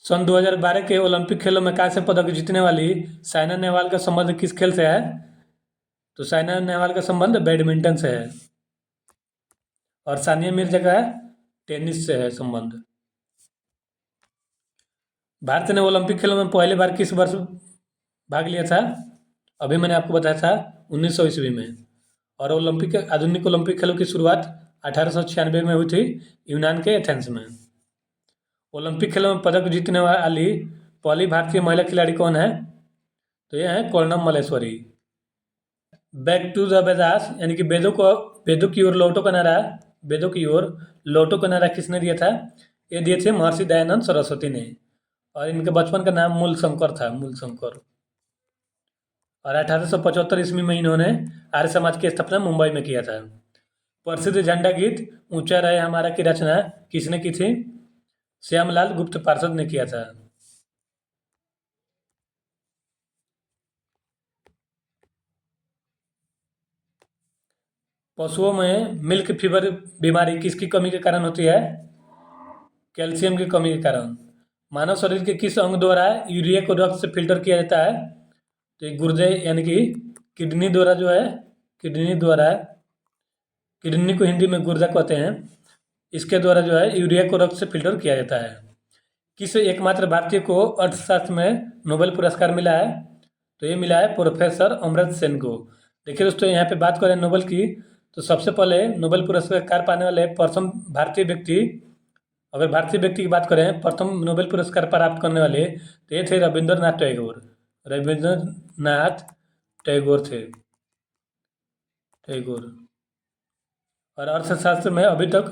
सन 2012 के ओलंपिक खेलों में कांस्य पदक जीतने वाली साइना नेहवाल का संबंध किस खेल से है? तो साइना नेहवाल का संबंध बैडमिंटन से है, और सानिया मिर्जा का टेनिस से है संबंध। भारत ने ओलंपिक खेलों में पहली बार किस वर्ष भाग लिया था? अभी मैंने आपको बताया था 1900 ईस्वी में। और आधुनिक ओलंपिक खेलों की शुरुआत 1896 में हुई थी यूनान के एथेंस में। ओलंपिक खेलों में पदक जीतने वाली पहली भारतीय महिला खिलाड़ी कौन है? तो यह है Karnam Malleswari. Back to the Vedas, यानी कि वेदों की ओर लौटो का नारा किसने दिया था? ये दिए थे महर्षि दयानंद सरस्वती ने। और इनके बचपन का नाम मूल शंकर। और 1875 ईस्वी में इन्होंने आर्य समाज की स्थापना मुंबई में किया था। प्रसिद्ध झंडा गीत ऊंचा रहे हमारा की रचना किसने की थी? श्यामलाल गुप्त पार्षद ने किया था। पशुओं में मिल्क फीवर बीमारी किसकी कमी के कारण होती है? कैल्शियम की कमी के कारण। मानव शरीर के किस अंग द्वारा यूरिया को रक्त से फिल्टर किया जाता है? तो ये गुर्दे यानी कि किडनी द्वारा जो है, किडनी को हिंदी में गुर्दा कहते हैं, इसके द्वारा जो है यूरिया को रक्त से फिल्टर किया जाता है। किस एकमात्र भारतीय को अर्थशास्त्र में नोबेल पुरस्कार मिला है? तो ये मिला है प्रोफेसर अमर्त्य सेन को। देखिए दोस्तों, यहाँ पे बात करें नोबेल की, तो सबसे पहले नोबेल पुरस्कार पाने वाले प्रथम भारतीय व्यक्ति, अगर भारतीय व्यक्ति की बात करें प्रथम नोबेल पुरस्कार प्राप्त करने वाले, तो ये थे रविंद्रनाथ टैगोर थे। और अर्थशास्त्र में अभी तक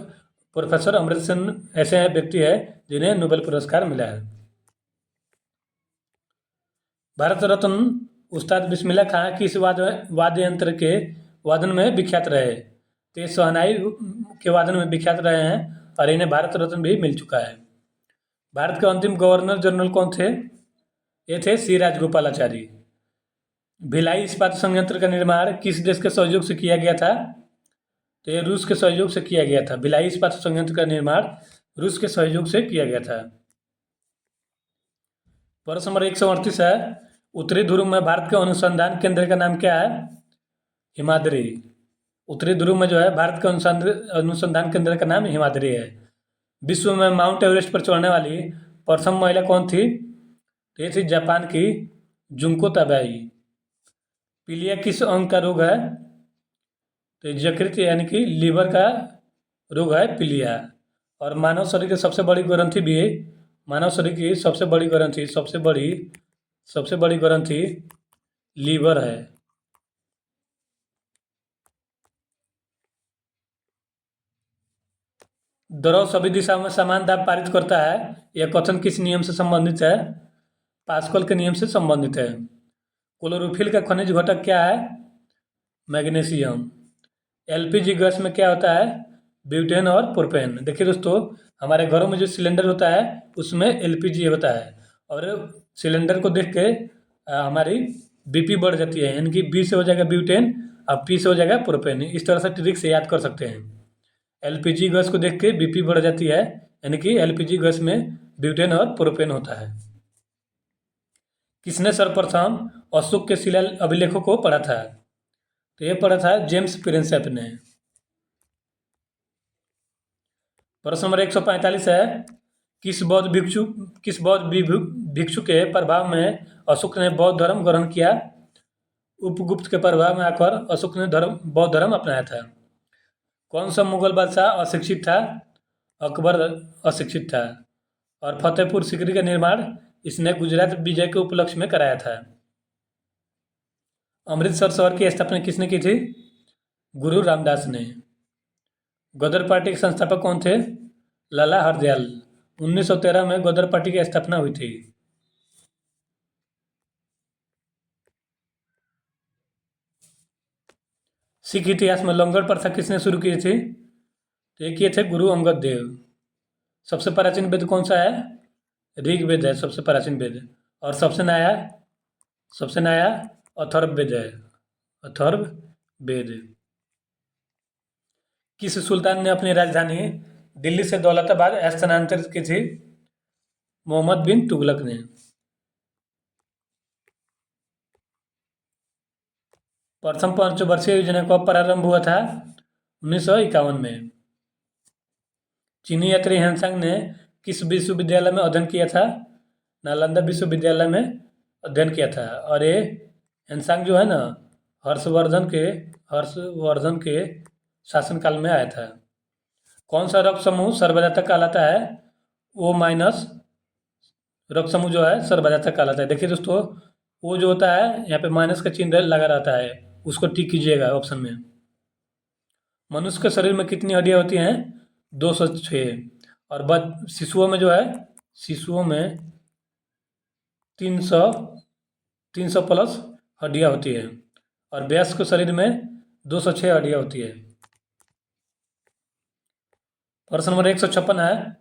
प्रोफेसर अमर्त्य सेन ऐसे व्यक्ति है जिन्हें नोबेल पुरस्कार मिला है। भारत रत्न उस्ताद बिस्मिल्लाह खां किस वाद्य यंत्र के वादन में विख्यात रहे? तो ये शहनाई के वादन में विख्यात रहे हैं और इन्हें भारत रत्न भी मिल चुका है। भारत के अंतिम गवर्नर जनरल कौन थे? ये थे सी राजगोपालाचारी। भिलाई इस्पात संयंत्र का निर्माण किस देश के सहयोग से किया गया था? तो ये रूस के सहयोग से किया गया था। भिलाई इस्पात संयंत्र का निर्माण रूस के सहयोग से किया गया था। प्रश्न नंबर 138 है, उत्तरी ध्रुव में भारत के अनुसंधान केंद्र का नाम क्या है? हिमाद्री। उत्तरी ध्रुव में जो है भारत के अनुसंधान केंद्र का नाम हिमाद्री है। विश्व में माउंट एवरेस्ट पर चढ़ने वाली प्रथम महिला कौन थी? ये थी जापान की जुंको ताबेई। पीलिया किस अंग का रोग है? तो यकृत यानी कि लीवर का रोग है पीलिया। और मानव शरीर की सबसे बड़ी ग्रंथि भी है, मानव शरीर की सबसे बड़ी ग्रंथि लीवर है। द्रव सभी दिशाओं में समान दाब पारित करता है, यह कथन किस नियम से संबंधित है? पास्कल के नियम से संबंधित है। क्लोरोफिल का खनिज घटक क्या है? मैग्नीशियम। एलपीजी गैस में क्या होता है? ब्यूटेन और प्रोपेन। देखिए दोस्तों, हमारे घरों में जो सिलेंडर होता है उसमें एलपीजी होता है और सिलेंडर को देख के हमारी बीपी बढ़ जाती है, यानी कि बी से हो जाएगा ब्यूटेन और पी से हो जाएगा प्रोपेन। इस तरह से ट्रिक से याद कर सकते हैं। एलपीजी गैस को देख के बीपी बढ़ जाती है, यानी कि एलपीजी गैस में ब्यूटेन और प्रोपेन होता है। किसने सर्वप्रथम अशोक के शिला अभिलेखों को पढ़ा था? तो ये पढ़ा था जेम्स प्रिंसेप ने। प्रश्न नंबर 145 है, किस बौद्ध भिक्षु के प्रभाव में अशोक ने बौद्ध धर्म ग्रहण किया? उपगुप्त के प्रभाव में आकर अशोक ने बौद्ध धर्म अपनाया था। कौन सा मुगल बादशाह अशिक्षित था? अकबर अशिक्षित था। और फतेहपुर सीकरी का निर्माण इसने गुजरात विजय के उपलक्ष्य में कराया था। अमृतसर शहर की स्थापना किसने की थी? गुरु रामदास ने। गदर पार्टी के संस्थापक कौन थे? लाला हरदयाल। 1913 में गदर पार्टी की स्थापना हुई थी। सिख इतिहास में लंगर प्रथा किसने शुरू की थी? तो ये किए थे गुरु अंगद देव। सबसे प्राचीन वेद कौन सा है? ऋग्वेद है सबसे प्राचीन वेद। और सबसे नया अथर्ववेद है। अथर्ववेद। किस सुल्तान ने अपनी राजधानी दिल्ली से दौलताबाद स्थानांतरित की थी? मोहम्मद बिन तुगलक ने। प्रथम पंचवर्षीय योजना कब प्रारंभ हुआ था? 1951 में। चीनी यात्री ह्वेनसांग ने किस विश्वविद्यालय में अध्ययन किया था? नालंदा विश्वविद्यालय में अध्ययन किया था। और ये ह्वेनसांग जो है ना, हर्षवर्धन के शासनकाल में आया था। कौन सा रक्त समूह सर्वजातक कहलाता है? O माइनस रक्त समूह जो है सर्वजातक कहलाता है। देखिए दोस्तों, वो जो होता है यहाँ पे माइनस का चिन्ह लगा रहता है, उसको टिक कीजिएगा ऑप्शन में। मनुष्य के शरीर में कितनी हड्डियाँ होती हैं? 206। और शिशुओं में जो है, शिशुओं में 300 प्लस हड्डियाँ होती है और वयस्क के शरीर में 206 हड्डियाँ होती है। प्रश्न नंबर 156 है,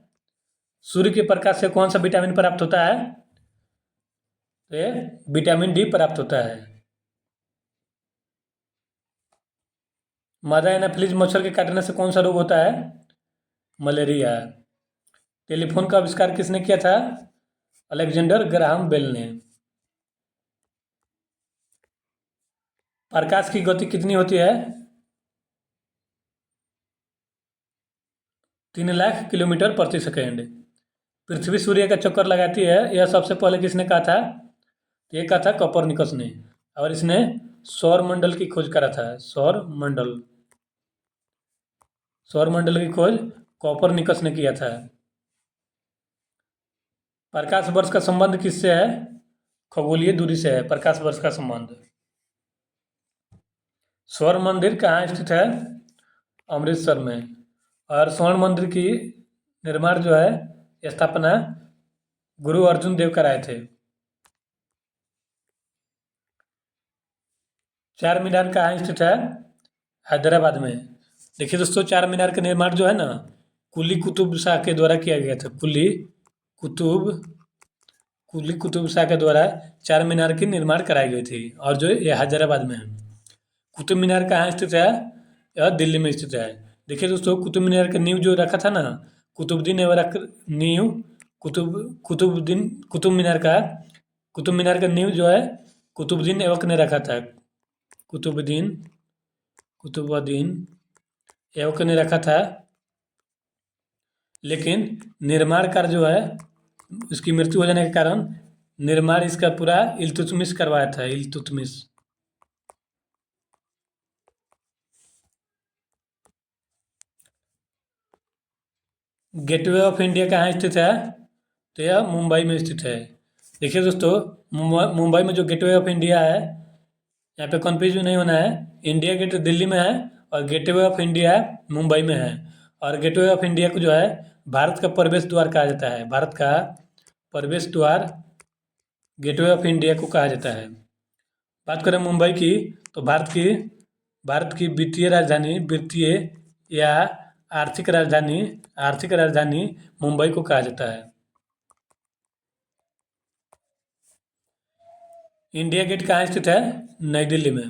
सूर्य के प्रकाश से कौन सा विटामिन प्राप्त होता है? ये विटामिन डी प्राप्त होता है। मादा एनाफिलीज मच्छर के काटने से कौन सा रोग होता है? मलेरिया। टेलीफोन का आविष्कार किसने किया था? अलेक्जेंडर ग्राहम बेल ने। प्रकाश की गति कितनी होती है? 3 लाख किलोमीटर प्रति सेकेंड। पृथ्वी सूर्य का चक्कर लगाती है, यह सबसे पहले किसने कहा था? ये कहा था कोपरनिकस ने। और इसने सौर मंडल की खोज करा था। सौर मंडल की खोज कोपरनिकस ने किया था। प्रकाश वर्ष का संबंध किससे है? खगोलीय दूरी से है प्रकाश वर्ष का संबंध। स्वर्ण मंदिर कहाँ स्थित है? अमृतसर में। और स्वर्ण मंदिर की निर्माण जो है, स्थापना गुरु अर्जुन देव कराए थे। चार मीनार कहाँ स्थित है? हैदराबाद में। देखिए दोस्तों, चार मीनार का निर्माण जो है ना, कुली कुतुब शाह के द्वारा किया गया था। कुतुब कुली कुतुब शाह के द्वारा चार मीनार की निर्माण कराई गई थी, और जो ये हैदराबाद में है। कुतुब मीनार कहाँ स्थित है? यह दिल्ली में स्थित है। देखिए दोस्तों, कुतुब मीनार का नींव जो रखा था ना, कुतुबुद्दीन ऐबक नींव, कुतुब मीनार का नींव जो है कुतुबुद्दीन ऐबक ने रखा था। कुतुबुद्दीन कुतुबुद्दीन ऐबक ने रखा था, लेकिन निर्माण कार्य जो है, उसकी मृत्यु हो जाने के कारण निर्माण इसका पूरा इल्तुतमिश करवाया था। इल्तुतमिश। गेटवे ऑफ इंडिया कहाँ स्थित है? तो यह मुंबई में स्थित है। देखिए दोस्तों, मुंबई में जो गेटवे ऑफ इंडिया है, यहाँ पे कन्फ्यूज नहीं होना है। इंडिया गेट दिल्ली में है और गेटवे ऑफ इंडिया मुंबई में है। और गेटवे ऑफ इंडिया को जो है भारत का प्रवेश द्वार कहा जाता है। भारत का प्रवेश द्वार गेटवे ऑफ इंडिया को कहा जाता है। बात करें मुंबई की, तो भारत की वित्तीय या आर्थिक राजधानी मुंबई को कहा जाता है। इंडिया गेट कहाँ स्थित है? नई दिल्ली में।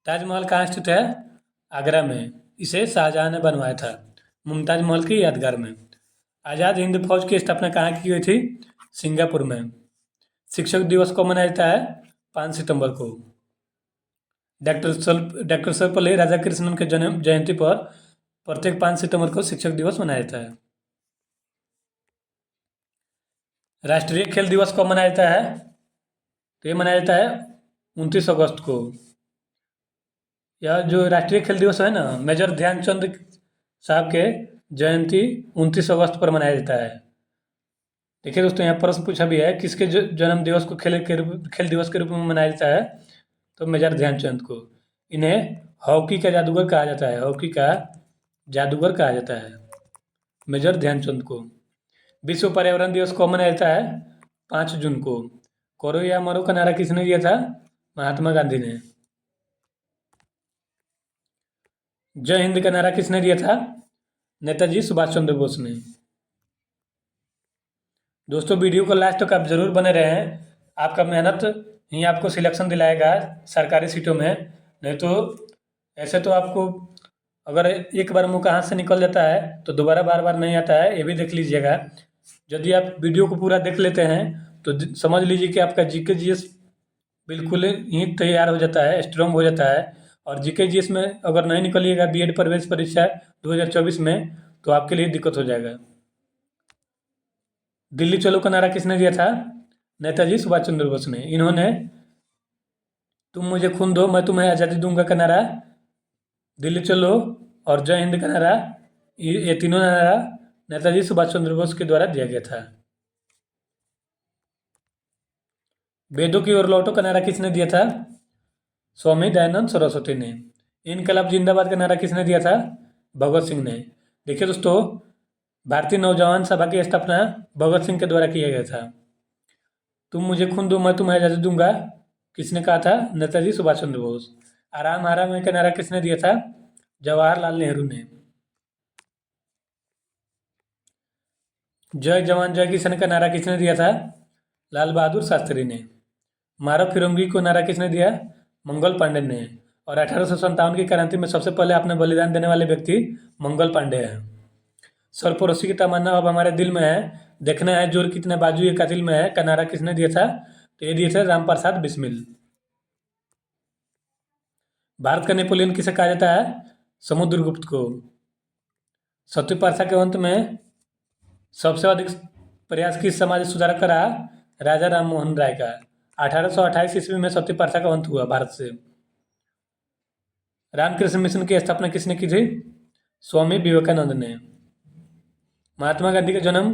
ताजमहल कहाँ स्थित है? आगरा में। इसे शाहजहां ने बनवाया था, मुमताज महल की यादगार में। आज़ाद हिंद फौज की स्थापना कहाँ की गई थी? सिंगापुर में। शिक्षक दिवस को मनाया जाता है 5 सितंबर को। डॉक्टर सर्वपल्ली राधाकृष्णन के जन्म जयंती पर प्रत्येक 5 सितंबर को शिक्षक दिवस मनाया जाता है। राष्ट्रीय खेल दिवस कब मनाया जाता है? तो ये मनाया जाता है 29 अगस्त को। यह जो राष्ट्रीय खेल दिवस है ना, मेजर ध्यानचंद साहब के जयंती 29 अगस्त पर मनाया जाता है। देखिए दोस्तों, यहाँ प्रश्न पूछा भी है, किसके जन्म दिवस को खेल दिवस के रूप में मनाया जाता है? तो मेजर ध्यानचंद को। इन्हें हॉकी का जादूगर कहा जाता है। हॉकी का जादूगर कहा जाता है मेजर ध्यानचंद को। विश्व पर्यावरण दिवस कब मनाया जाता है? 5 जून को। करो या मरो का नारा किसने दिया था? महात्मा गांधी ने। जय हिंद का नारा किसने दिया था? नेताजी सुभाष चंद्र बोस ने। दोस्तों, वीडियो को लास्ट तक आप जरूर बने रहें। आपका मेहनत ही आपको सिलेक्शन दिलाएगा सरकारी सीटों में। नहीं तो ऐसे तो आपको अगर एक बार मौका हाथ से निकल जाता है तो दोबारा बार बार नहीं आता है, ये भी देख लीजिएगा। यदि आप वीडियो को पूरा देख लेते हैं तो समझ लीजिए कि आपका जीके जीएस बिल्कुल ही तैयार हो जाता है, स्ट्रॉन्ग हो जाता है। और जीके जीएस में अगर नहीं निकलिएगा बीएड प्रवेश परीक्षा 2024 में, तो आपके लिए दिक्कत हो जाएगा। दिल्ली चलो का नारा किसने दिया था? नेताजी सुभाष चंद्र बोस ने। इन्होंने तुम मुझे खून दो मैं तुम्हें आज़ादी दूंगा का नारा, दिल्ली चलो और जय हिंद का नारा, ये तीनों नारा नेताजी सुभाष चंद्र बोस के द्वारा दिया गया था। वेदों की ओर लौटो का नारा किसने दिया था? स्वामी दयानंद सरस्वती ने। इनकलाब जिंदाबाद का नारा किसने दिया था? भगत सिंह ने। देखिए दोस्तों, भारतीय नौजवान सभा की स्थापना भगत सिंह के द्वारा किया गया था। तुम मुझे खून दो मैं तुम्हें आज़ादी दूंगा किसने कहा था? नेताजी सुभाष चंद्र बोस। आराम आराम है का नारा किसने दिया था? जवाहरलाल नेहरू ने। जय जवान जय किसान का नारा किसने दिया था? लाल बहादुर शास्त्री ने। मारो फिरंगी को नारा किसने दिया? मंगल पांडे ने। और 1857 की क्रांति में सबसे पहले अपने बलिदान देने वाले व्यक्ति मंगल पांडे हैं। सरफरोशी की तमन्ना अब हमारे दिल में है, देखना है जोर कितने बाजू ये कातिल में है का नारा किसने दिया था? तो ये दिए थे राम प्रसाद बिस्मिल। भारत का नेपोलियन किसे कहा जाता है? समुद्रगुप्त को। सत्य पारसा के अंत में सबसे अधिक प्रयास किस समाज सुधारक का रहा? राजा राम मोहन राय का। 1828 ईस्वी में सत्य पारसा का अंत हुआ भारत से। रामकृष्ण मिशन की स्थापना किसने की थी? स्वामी विवेकानंद ने। महात्मा गांधी का जन्म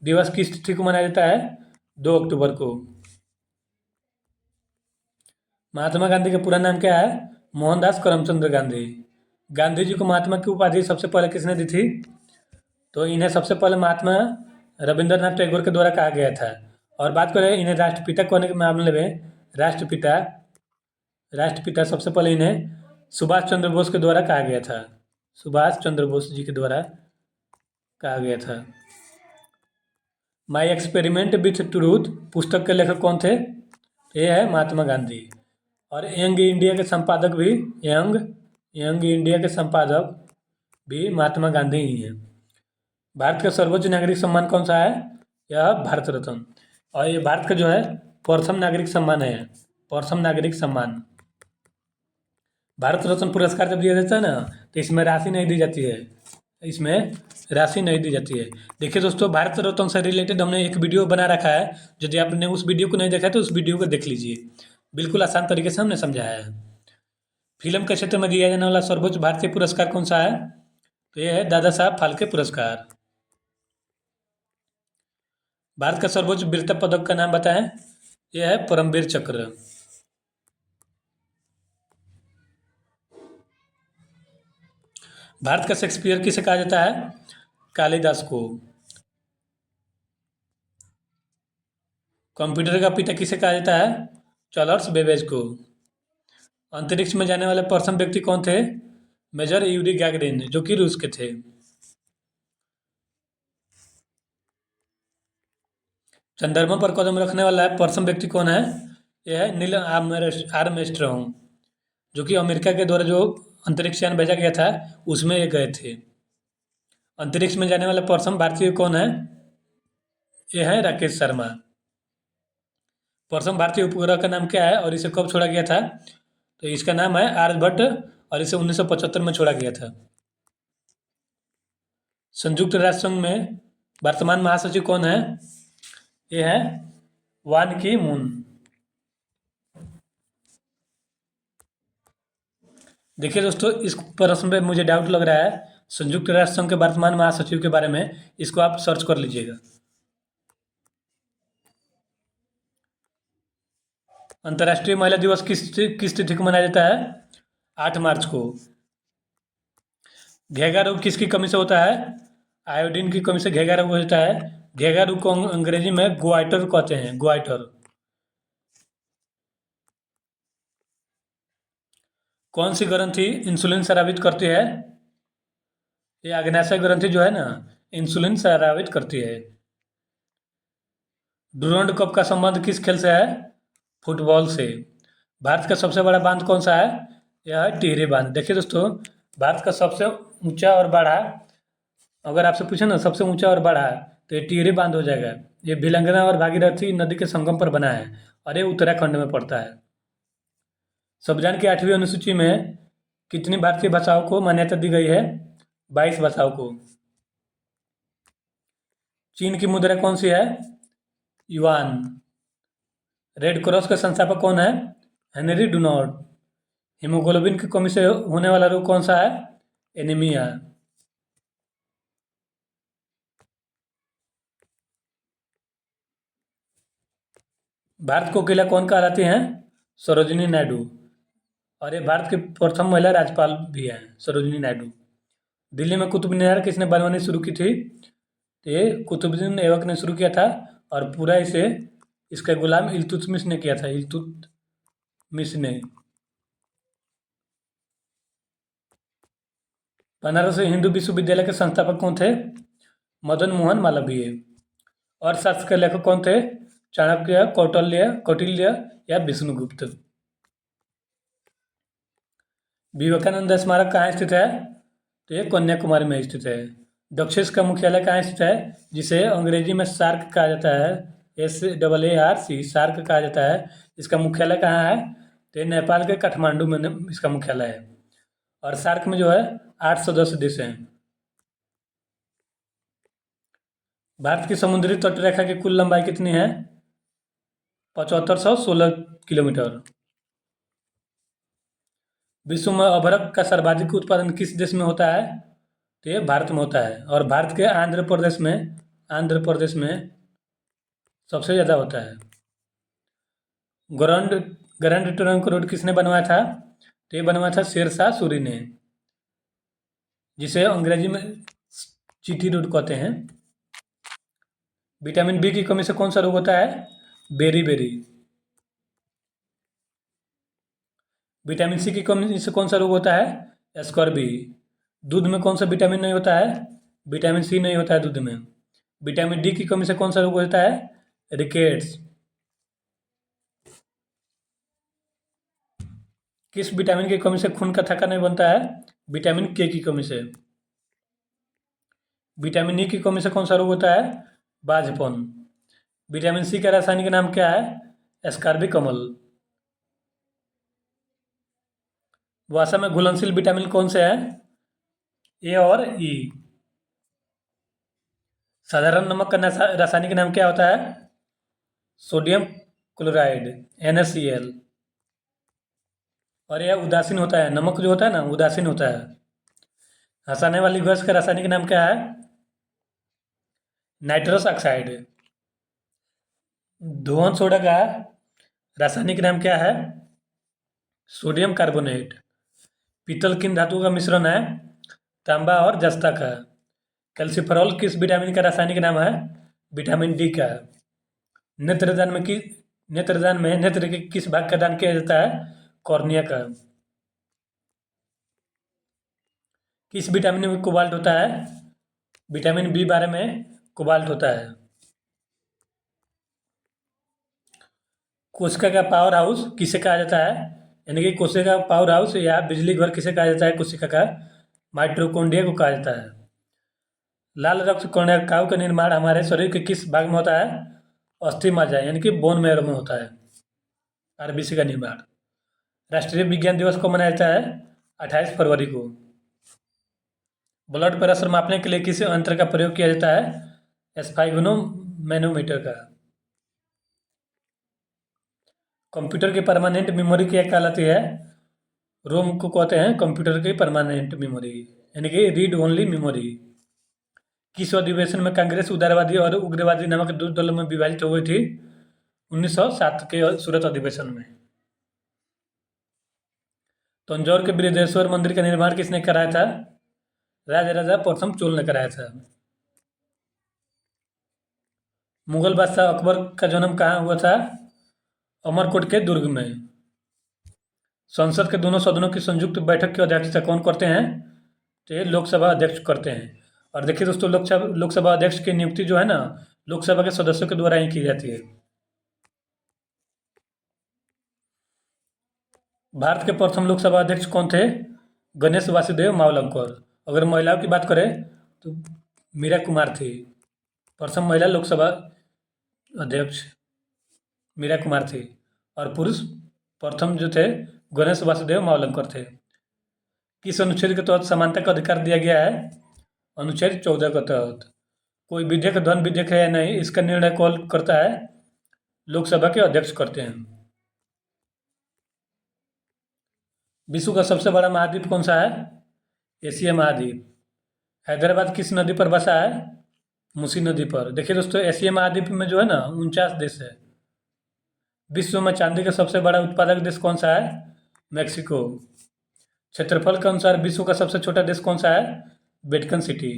दिवस किस तिथि को मनाया जाता है? 2 अक्टूबर को। महात्मा गांधी का पूरा नाम क्या है? मोहनदास करमचंद गांधी। गांधी जी को महात्मा की उपाधि सबसे पहले किसने दी थी? तो इन्हें सबसे पहले महात्मा रविंद्रनाथ टैगोर के द्वारा कहा गया था। और बात करें इन्हें राष्ट्रपिता कहने के मामले में, राष्ट्रपिता सबसे पहले इन्हें सुभाष चंद्र बोस के द्वारा कहा गया था। सुभाष चंद्र बोस जी के द्वारा कहा गया था। माई एक्सपेरिमेंट विथ ट्रूथ पुस्तक के लेखक कौन थे? ये है महात्मा गांधी। और यंग इंडिया के संपादक भी यंग इंडिया के संपादक भी महात्मा गांधी ही हैं। भारत का सर्वोच्च नागरिक सम्मान कौन सा है? यह भारत रत्न। और ये भारत का जो है प्रथम नागरिक सम्मान है, प्रथम नागरिक सम्मान। भारत रत्न पुरस्कार जब दिया जाता है ना, तो इसमें राशि नहीं दी जाती है, इसमें राशि नहीं दी जाती है। देखिए दोस्तों, भारत रत्न से रिलेटेड हमने एक वीडियो बना रखा है। यदि आपने उस वीडियो को नहीं देखा तो उस वीडियो को देख लीजिए। बिल्कुल आसान तरीके से हमने समझाया है। फिल्म के क्षेत्र में दिया जाने वाला सर्वोच्च भारतीय पुरस्कार कौन सा है? तो यह है दादा साहब फाल्के पुरस्कार। भारत का सर्वोच्च वीरता पदक का नाम बताएं। यह है परमवीर चक्र। भारत का शेक्सपियर किसे कहा जाता है? कालिदास को। कंप्यूटर का पिता किसे कहा जाता है? चार्ल्स बेबेज को। अंतरिक्ष में जाने वाले प्रथम व्यक्ति कौन थे? मेजर यूरी गैगरिन, जो कि रूस के थे। चंद्रमा पर कदम रखने वाला प्रथम व्यक्ति कौन है? यह है नील आर्मस्ट्रॉन्ग, जो कि अमेरिका के द्वारा जो अंतरिक्ष यान भेजा गया था उसमें ये गए थे। अंतरिक्ष में जाने वाला प्रथम भारतीय कौन है? यह है राकेश शर्मा। प्रथम भारतीय उपग्रह का नाम क्या है और इसे कब छोड़ा गया था? तो इसका नाम है आर्यभट्ट और इसे 1975 में छोड़ा गया था। संयुक्त राष्ट्र संघ में वर्तमान महासचिव कौन है? यह है वान की मून। देखिए दोस्तों, इस प्रश्न पे मुझे डाउट लग रहा है संयुक्त राष्ट्र संघ के वर्तमान महासचिव के बारे में, इसको आप सर्च कर लीजिएगा। अंतर्राष्ट्रीय महिला दिवस किस तिथि को मनाया जाता है? 8 मार्च को। घेगा रोग किसकी कमी से होता है? आयोडीन की कमी से घेगा रोग होता है। घेगा रोग को अंग्रेजी में गोआइटर कहते हैं, गोआइटर। कौन सी ग्रंथि इंसुलिन स्रावित करती है? ये अग्न्याशय ग्रंथि जो है ना, इंसुलिन स्रावित करती है। डूरंड कप का संबंध किस खेल से है? फुटबॉल से। भारत का सबसे बड़ा बांध कौन सा है? यह है टिहरी बांध। देखिए दोस्तों, भारत का सबसे ऊंचा और बड़ा, अगर आपसे पूछे ना सबसे ऊंचा और बड़ा, तो ये टिहरी बांध हो जाएगा। ये भिलंगना और भागीरथी नदी के संगम पर बना है और ये उत्तराखंड में पड़ता है। संविधान की 8वीं अनुसूची में कितनी भारतीय भाषाओं को मान्यता दी गई है? 22 भाषाओं को। चीन की मुद्रा कौन सी है? युआन। रेड क्रॉस का संस्थापक कौन है? हेनरी डुनॉट। हीमोग्लोबिन की कमी से होने वाला रोग कौन सा है? एनीमिया। भारत को अकेला कौन कहलाती हैं? सरोजिनी नायडू। और ये भारत की प्रथम महिला राज्यपाल भी हैं, सरोजिनी नायडू। दिल्ली में कुतुब मीनार किसने बनवानी शुरू की थी? तो ये कुतुबुद्दीन ऐबक ने शुरू किया था और पूरा इसे इसका गुलाम इल्तुतमिश ने किया था, इल्तुतमिश ने। बनारस हिंदू विश्वविद्यालय के संस्थापक कौन थे? मदन मोहन मालवीय। अर्थशास्त्र के लेखक कौन थे? चाणक्य, कौटिल्य या विष्णुगुप्त। विवेकानंद स्मारक कहाँ स्थित है? तो ये कन्याकुमारी में स्थित है। दक्षिण का मुख्यालय कहाँ स्थित है, जिसे अंग्रेजी में सार्क कहा जाता है? SAARC, सार्क कहा जाता है। इसका मुख्यालय कहाँ है? तो ये नेपाल के काठमांडू में इसका मुख्यालय है। और सार्क में जो है 8 सदस्य देश हैं। भारत की समुद्री तटरेखा की कुल लंबाई कितनी है? 7516 किलोमीटर। विश्व में अभ्रक का सर्वाधिक उत्पादन किस देश में होता है? तो ये भारत में होता है। और भारत के आंध्र प्रदेश में सबसे ज़्यादा होता है। ग्रैंड ग्रैंड ट्रंक रोड किसने बनवाया था? तो ये बनवाया था शेरशाह सूरी ने, जिसे अंग्रेजी में चीटी रोड कहते हैं। विटामिन बी की कमी से कौन सा रोग होता है? Berry berry. विटामिन सी की कमी से कौन सा रोग होता है? स्कर्वी। दूध में कौन सा विटामिन नहीं होता है? विटामिन सी नहीं होता है दूध में। विटामिन डी की कमी से कौन सा रोग होता है? रिकेट्स। किस विटामिन की कमी से खून का थक्का नहीं बनता है? विटामिन के की कमी से। विटामिन ई की कमी से कौन सा रोग होता है? बाझपन। विटामिन सी का रासायनिक नाम क्या है? एस्कॉर्बिक अम्ल। वसा में घुलनशील विटामिन कौन से हैं? ए और ई। साधारण नमक का रासायनिक नाम क्या होता है? Sodium chloride, NaCl। और यह उदासीन होता है, नमक जो होता है ना उदासीन होता है। हंसाने वाली गैस का रासायनिक नाम क्या है? Nitrous oxide. धुआं सोडा का रासायनिक नाम क्या है? Sodium carbonate. पीतल किन धातुओं का मिश्रण है? तांबा और जस्ता का। कैल्सिफेरॉल किस विटामिन का रासायनिक नाम है? विटामिन डी का। नेत्रदान में नेत्र के किस भाग का दान किया जाता है? कॉर्निया का। किस विटामिन में कोबाल्ट होता है? विटामिन B12 में कोबाल्ट होता है। कोशिका का पावर हाउस किसे कहा जाता है? यानी कि कोशिका का पावर हाउस या बिजली घर किसे कहा जाता है? कोशिका का माइटोकॉन्ड्रिया को कहा जाता है। लाल रक्त कणिकाओं का निर्माण हमारे शरीर के किस भाग में होता है? अस्थि मज्जा यानी कि बोन मैरो में होता है RBC का निर्माण। राष्ट्रीय विज्ञान दिवस को मनाया जाता है 28 फरवरी को। ब्लड प्रेशर मापने के लिए किस यंत्र का प्रयोग किया जाता है? स्फाइग्नोमेनोमीटर का। कंप्यूटर की परमानेंट मेमोरी क्या कहलाती है? रोम को कहते हैं कंप्यूटर की परमानेंट मेमोरी यानी कि रीड ओनली मेमोरी। किस अधिवेशन में कांग्रेस उदारवादी और उग्रवादी नामक दो दलों में विभाजित हो गई थी? 1907 के सूरत अधिवेशन में। तंजौर के बृहदेश्वर मंदिर का निर्माण किसने कराया था? राजराजा प्रथम चोल ने कराया था। मुगल बादशाह अकबर का जन्म कहाँ हुआ था? अमरकोट के दुर्ग में। संसद के दोनों सदनों की संयुक्त बैठक की अध्यक्षता कौन करते हैं? तो ये लोकसभा अध्यक्ष करते हैं। और देखिए दोस्तों, लोकसभा अध्यक्ष की नियुक्ति जो है ना लोकसभा के सदस्यों के द्वारा ही की जाती है। भारत के प्रथम लोकसभा अध्यक्ष कौन थे? गणेश वासुदेव मावलंकर। अगर महिलाओं की बात करें तो मीरा कुमार थी प्रथम महिला लोकसभा अध्यक्ष। मीरा कुमार थी। और पुरुष प्रथम जो थे गणेश वासुदेव मावलंकर थे। किस अनुच्छेद के तहत समानता का अधिकार दिया गया है? अनुच्छेद 14 के तहत। कोई विधेयक धन विधेयक है या नहीं इसका निर्णय कौन करता है? लोकसभा के अध्यक्ष करते हैं। विश्व का सबसे बड़ा महाद्वीप कौन सा है? एशिया महाद्वीप। हैदराबाद किस नदी पर बसा है? मूसी नदी पर। देखिए दोस्तों, एशिया महाद्वीप में जो है ना 49 देश है। विश्व में चांदी का सबसे बड़ा उत्पादक देश कौन सा है? मैक्सिको। क्षेत्रफल के अनुसार विश्व का सबसे छोटा देश कौन सा है? Vatican city.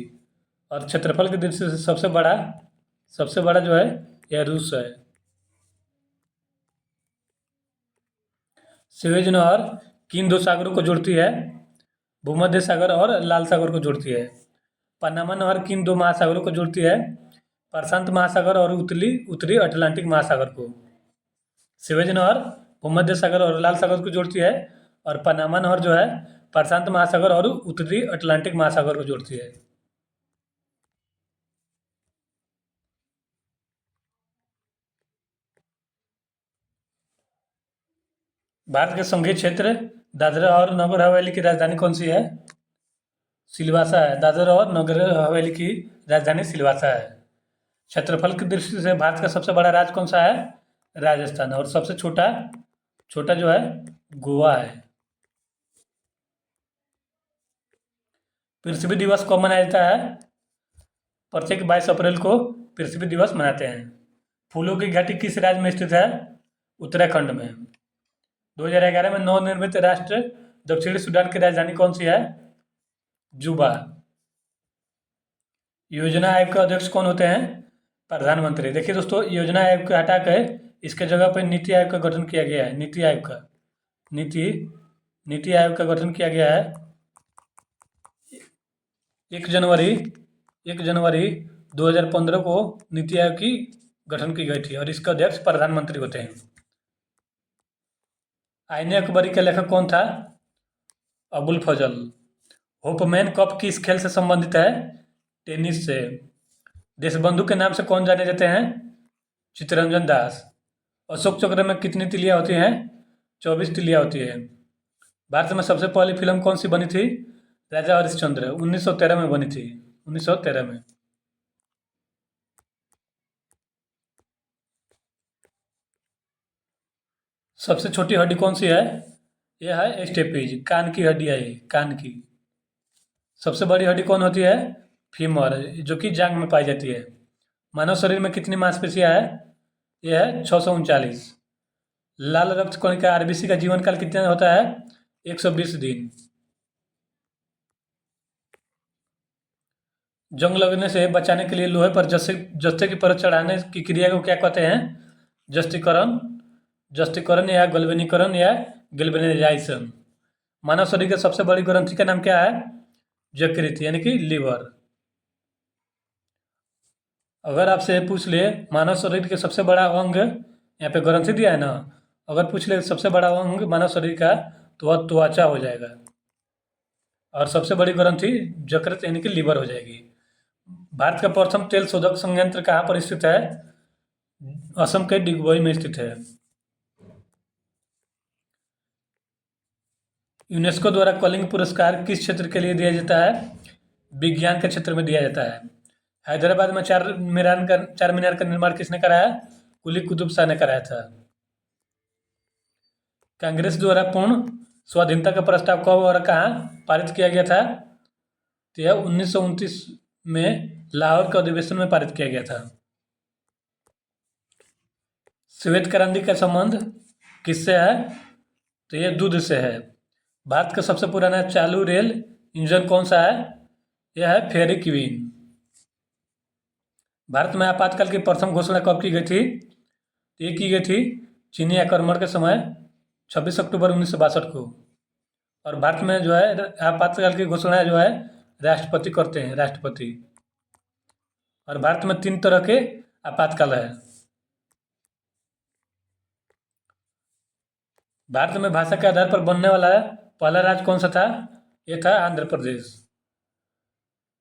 और क्षेत्रफल के दृष्टि से सबसे बड़ा जो है यह रूस है। सुएज नहर किन दो सागरों को जोड़ती है? भूमध्य सागर और लाल सागर को जोड़ती है। पनामा नहर किन दो महासागरों को जोड़ती है? प्रशांत महासागर और उत्तरी अटलांटिक महासागर को। सुएज नहर भूमध्य सागर और लाल सागर को जोड़ती है और पनामा नहर जो है प्रशांत महासागर और उत्तरी अटलांटिक महासागर को जोड़ती है। भारत के संघीय क्षेत्र दादरा और नगर हवेली की राजधानी कौन सी है? सिलवासा है। दादरा और नगर हवेली की राजधानी सिलवासा है। क्षेत्रफल की दृष्टि से भारत का सबसे बड़ा राज्य कौन सा है? राजस्थान। और सबसे छोटा जो है गोवा है। पृथ्वी दिवस कब मनाया जाता है? प्रत्येक 22 अप्रैल को पृथ्वी दिवस मनाते हैं। फूलों की घाटी किस राज्य में स्थित है? उत्तराखंड में। 2011 में नवनिर्मित राष्ट्र दक्षिणी सूडान की राजधानी कौन सी है? जुबा। योजना आयोग के अध्यक्ष कौन होते हैं? प्रधानमंत्री। देखिए दोस्तों, योजना आयोग को हटा कर इसके जगह पर नीति आयोग का गठन किया गया है। नीति नीति आयोग का गठन किया गया है 1 जनवरी 1 जनवरी 2015 को नीति आयोग की गठन की गई थी और इसका अध्यक्ष प्रधानमंत्री होते हैं। आईने अकबरी का लेखक कौन था? अबुल फजल। होपमैन कप किस खेल से संबंधित है? टेनिस से। देशबंधु के नाम से कौन जाने जाते हैं? चित्तरंजन दास। अशोक चक्र में कितनी तिलियां होती हैं? 24 तिलियां होती है। भारत में सबसे पहली फिल्म कौन सी बनी थी? राजा हरिश्चंद्र 1913 में बनी थी। 1913 में। सबसे छोटी हड्डी कौन सी है? यह है स्टेपीज, कान की हड्डी है ये, कान की। सबसे बड़ी हड्डी कौन होती है? फीमर, जो कि जांघ में पाई जाती है। मानव शरीर में कितनी मांसपेशियां है? यह है 639। लाल रक्त कणिका आरबीसी का जीवन काल कितना होता है? 120 दिन। जंग लगने से बचाने के लिए लोहे पर जस्ते की परत चढ़ाने की क्रिया को क्या कहते हैं? जस्तीकरण, जस्तीकरण या गैल्वेनीकरण या गैल्वेनाइजेशन। मानव शरीर की सबसे बड़ी ग्रंथि का नाम क्या है? यकृत यानी कि लीवर। अगर आपसे पूछ ले मानव शरीर के सबसे बड़ा अंग, यहाँ पे ग्रंथि दिया है ना, अगर पूछ ले सबसे बड़ा अंग मानव शरीर का तो वह त्वचा हो जाएगा और सबसे बड़ी ग्रंथि यकृत यानी कि लीवर हो जाएगी। भारत का प्रथम तेल शोधक संयंत्र कहाँ पर स्थित है? असम के डिगबोई में स्थित है। यूनेस्को द्वारा कलिंग पुरस्कार किस क्षेत्र के लिए दिया जाता है? विज्ञान के क्षेत्र में दिया जाता है। हैदराबाद में चार मीनार का निर्माण किसने कराया? कुली कुतुब शाह ने कराया था। कांग्रेस द्वारा पूर्ण स्वाधीनता का प्रस्ताव कब और कहाँ पारित किया गया था? तो यह 1929 में लाहौर के अधिवेशन में पारित किया गया था। श्वेत क्रांति का संबंध किससे है? तो यह दूध से है। भारत का सबसे पुराना चालू रेल इंजन कौन सा है? यह है फेरी क्वीन। भारत में आपातकाल की प्रथम घोषणा कब की गई थी? ये की गई थी चीनी आक्रमण के समय 26 अक्टूबर 1962 को। और भारत में जो है आपातकाल की घोषणा जो है राष्ट्रपति करते हैं, राष्ट्रपति। और भारत में 3 तरह के आपातकाल है। भारत में भाषा के आधार पर बनने वाला पहला राज्य कौन सा था? ये था आंध्र प्रदेश।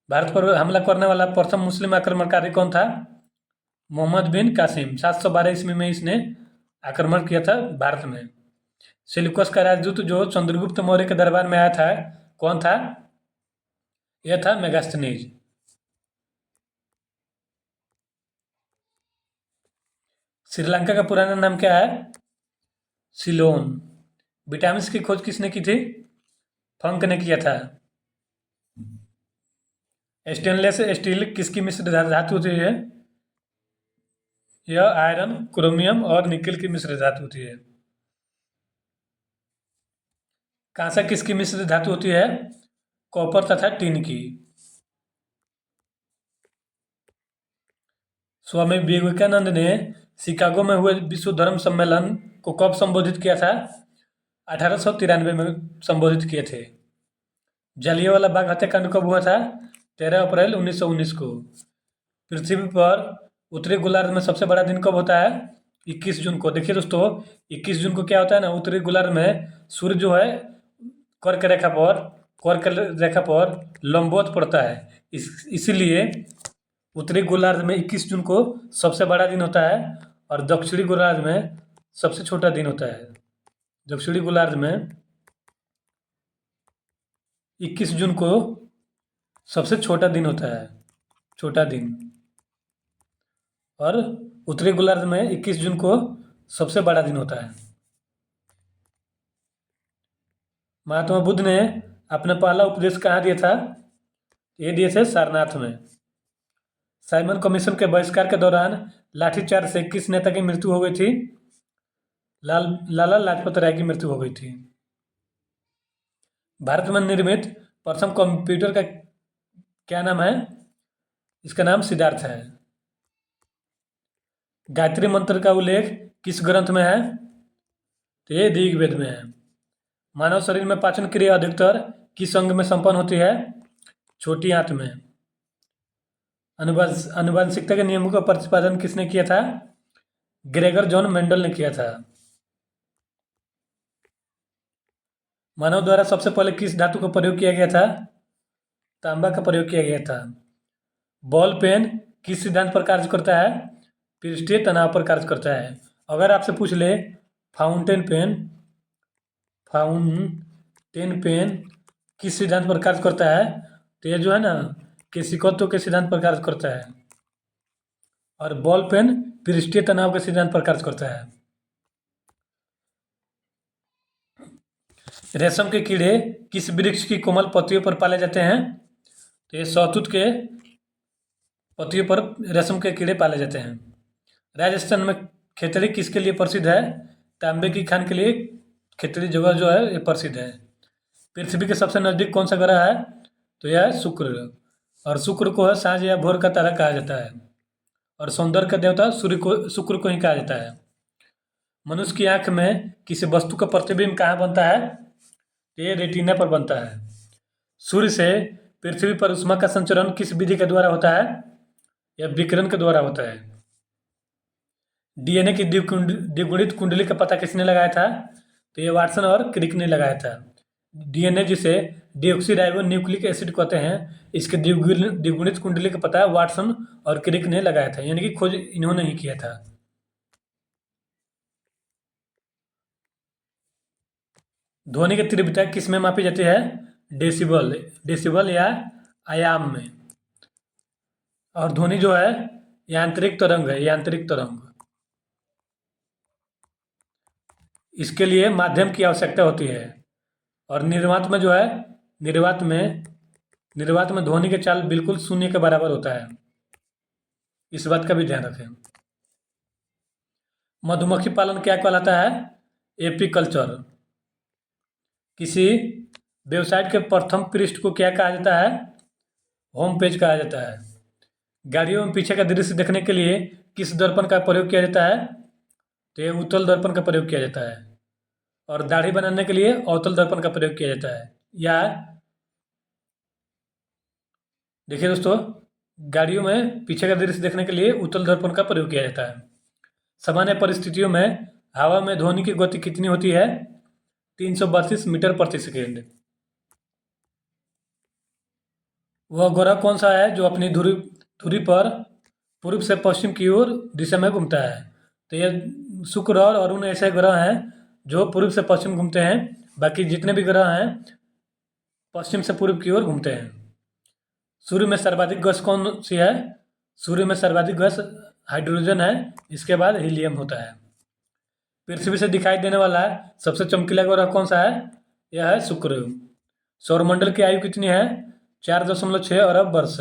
भारत पर हमला करने वाला प्रथम मुस्लिम आक्रमणकारी कौन था? मोहम्मद बिन कासिम। 712 ईस्वी में इसने आक्रमण किया था भारत में। सेल्यूकस का राजदूत जो चंद्रगुप्त मौर्य के दरबार में आया था कौन था? यह था मेगास्थनीज। श्रीलंका का पुराना नाम क्या है? सिलोन। विटामिन की खोज किसने की थी? फंक ने किया था। स्टेनलेस स्टील किसकी मिश्र धातु होती है? यह आयरन, क्रोमियम और निकेल की मिश्र धातु होती है। कांसा किसकी मिश्र धातु होती है? कॉपर तथा टिन की। स्वामी विवेकानंद ने शिकागो में हुए विश्व धर्म सम्मेलन को कब संबोधित किया था? 1893 में संबोधित किए थे। जलियांवाला बाग हत्याकांड कब हुआ था? 13 अप्रैल 1919 को। पृथ्वी पर उत्तरी गोलार्ध में सबसे बड़ा दिन कब होता है? 21 जून को। देखिए दोस्तों 21 जून को क्या होता है ना, उत्तरी गोलार्ध में सूर्य जो है कर्क रेखा पर लंबवत पड़ता है। इसीलिए उत्तरी गोलार्ध में 21 जून को सबसे बड़ा दिन होता है और दक्षिणी गोलार्ध में सबसे छोटा दिन होता है। दक्षिणी गोलार्ध में 21 जून को सबसे छोटा दिन होता है, छोटा दिन। और उत्तरी गोलार्ध में 21 जून को सबसे बड़ा दिन होता है। महात्मा बुद्ध ने अपना पहला उपदेश कहाँ दिया था? ये दिए थे सारनाथ में। साइमन कमीशन के बहिष्कार के दौरान लाठीचार्ज से किस नेता की मृत्यु हो गई थी? लाला लाजपत राय की मृत्यु हो गई थी। भारत में निर्मित प्रथम कंप्यूटर का क्या नाम है? इसका नाम सिद्धार्थ है। गायत्री मंत्र का उल्लेख किस ग्रंथ में है? तो ये ऋग्वेद में है। मानव शरीर में पाचन क्रिया अधिकतर किस अंग में संपन्न होती है? छोटी आंत में। अनुवांशिकता के नियमों का प्रतिपादन किसने किया था? ग्रेगर जॉन मेंडल ने किया था। मानव द्वारा सबसे पहले किस धातु का प्रयोग किया गया था? तांबा का प्रयोग किया गया था। बॉल पेन किस सिद्धांत पर कार्य करता है? पृष्ठीय तनाव पर कार्य करता है। अगर आपसे पूछ ले फाउंटेन पेन किस सिद्धांत पर कार्य करता है, तो ये जो है ना केशिकत्व के सिद्धांत पर कार्य करता है, और बॉल पेन पृष्ठीय तनाव के सिद्धांत पर कार्य करता है। रेशम के कीड़े किस वृक्ष की कोमल पत्तियों पर पाले जाते हैं? तो ये शहतूत के पत्तियों पर रेशम के कीड़े पाले जाते हैं। राजस्थान में खेतड़ी किसके लिए प्रसिद्ध है? तांबे की खान के लिए खेतड़ी जगह जो है ये प्रसिद्ध है। पृथ्वी के सबसे नज़दीक कौन सा ग्रह है? तो यह है शुक्र, और शुक्र को है सांझ या भोर का तारा कहा जाता है, और सौंदर्य का देवता शुक्र को ही कहा जाता है। मनुष्य की आंख में किसी वस्तु का प्रतिबिंब कहाँ बनता है? तो ये रेटिना पर बनता है। सूर्य से पृथ्वी पर ऊष्मा का संचरण किस विधि के द्वारा होता है? यह विकिरण के द्वारा होता है। डीएनए की द्विगुणित कुंडली का पता किसने लगाया था? तो ये वाटसन और क्रिक ने लगाया था। डीएनए जिसे डीऑक्सीराइबो न्यूक्लिक एसिड कहते हैं, इसके द्विगुणित कुंडली का पता वाटसन और क्रिक ने लगाया था, यानी कि खोज इन्होंने ही किया था। ध्वनि की तीव्रता किस में मापी जाती है? डेसिबल या आयाम में। और ध्वनि जो है यांत्रिक तरंग है, यांत्रिक तरंग। इसके लिए माध्यम की आवश्यकता होती है, और निर्वात में जो है निर्वात में ध्वनि के चाल बिल्कुल शून्य के बराबर होता है, इस बात का भी ध्यान रखें। मधुमक्खी पालन क्या कहलाता है? एपीकल्चर। किसी वेबसाइट के प्रथम पृष्ठ को क्या कहा जाता है? होम पेज कहा जाता है। गाड़ियों में पीछे का दृश्य देखने के लिए किस दर्पण का प्रयोग किया जाता है? तो ये उत्तल दर्पण का प्रयोग किया जाता है। और दाढ़ी बनाने के लिए अवतल दर्पण का प्रयोग किया जाता है। या देखिए दोस्तों, गाड़ियों में पीछे का दृश्य देखने के लिए उत्तल दर्पण का प्रयोग किया जाता है। सामान्य परिस्थितियों में हवा में ध्वनि की गति कितनी होती है? 332 मीटर प्रति सेकेंड। वह ग्रह कौन सा है जो अपनी धुरी पर पूर्व से पश्चिम की ओर दिशा में घूमता है? तो यह शुक्र और अरुण ऐसे ग्रह हैं जो पूर्व से पश्चिम घूमते हैं। बाकी जितने भी ग्रह हैं पश्चिम से पूर्व की ओर घूमते हैं। सूर्य में सर्वाधिक गैस कौन सी है? सूर्य में सर्वाधिक गैस हाइड्रोजन है, इसके बाद हीलियम होता है। पृथ्वी से दिखाई देने वाला सबसे चमकीला ग्रह कौन सा है? यह है शुक्र। सौरमंडल की आयु कितनी है? 4.6 अरब वर्ष।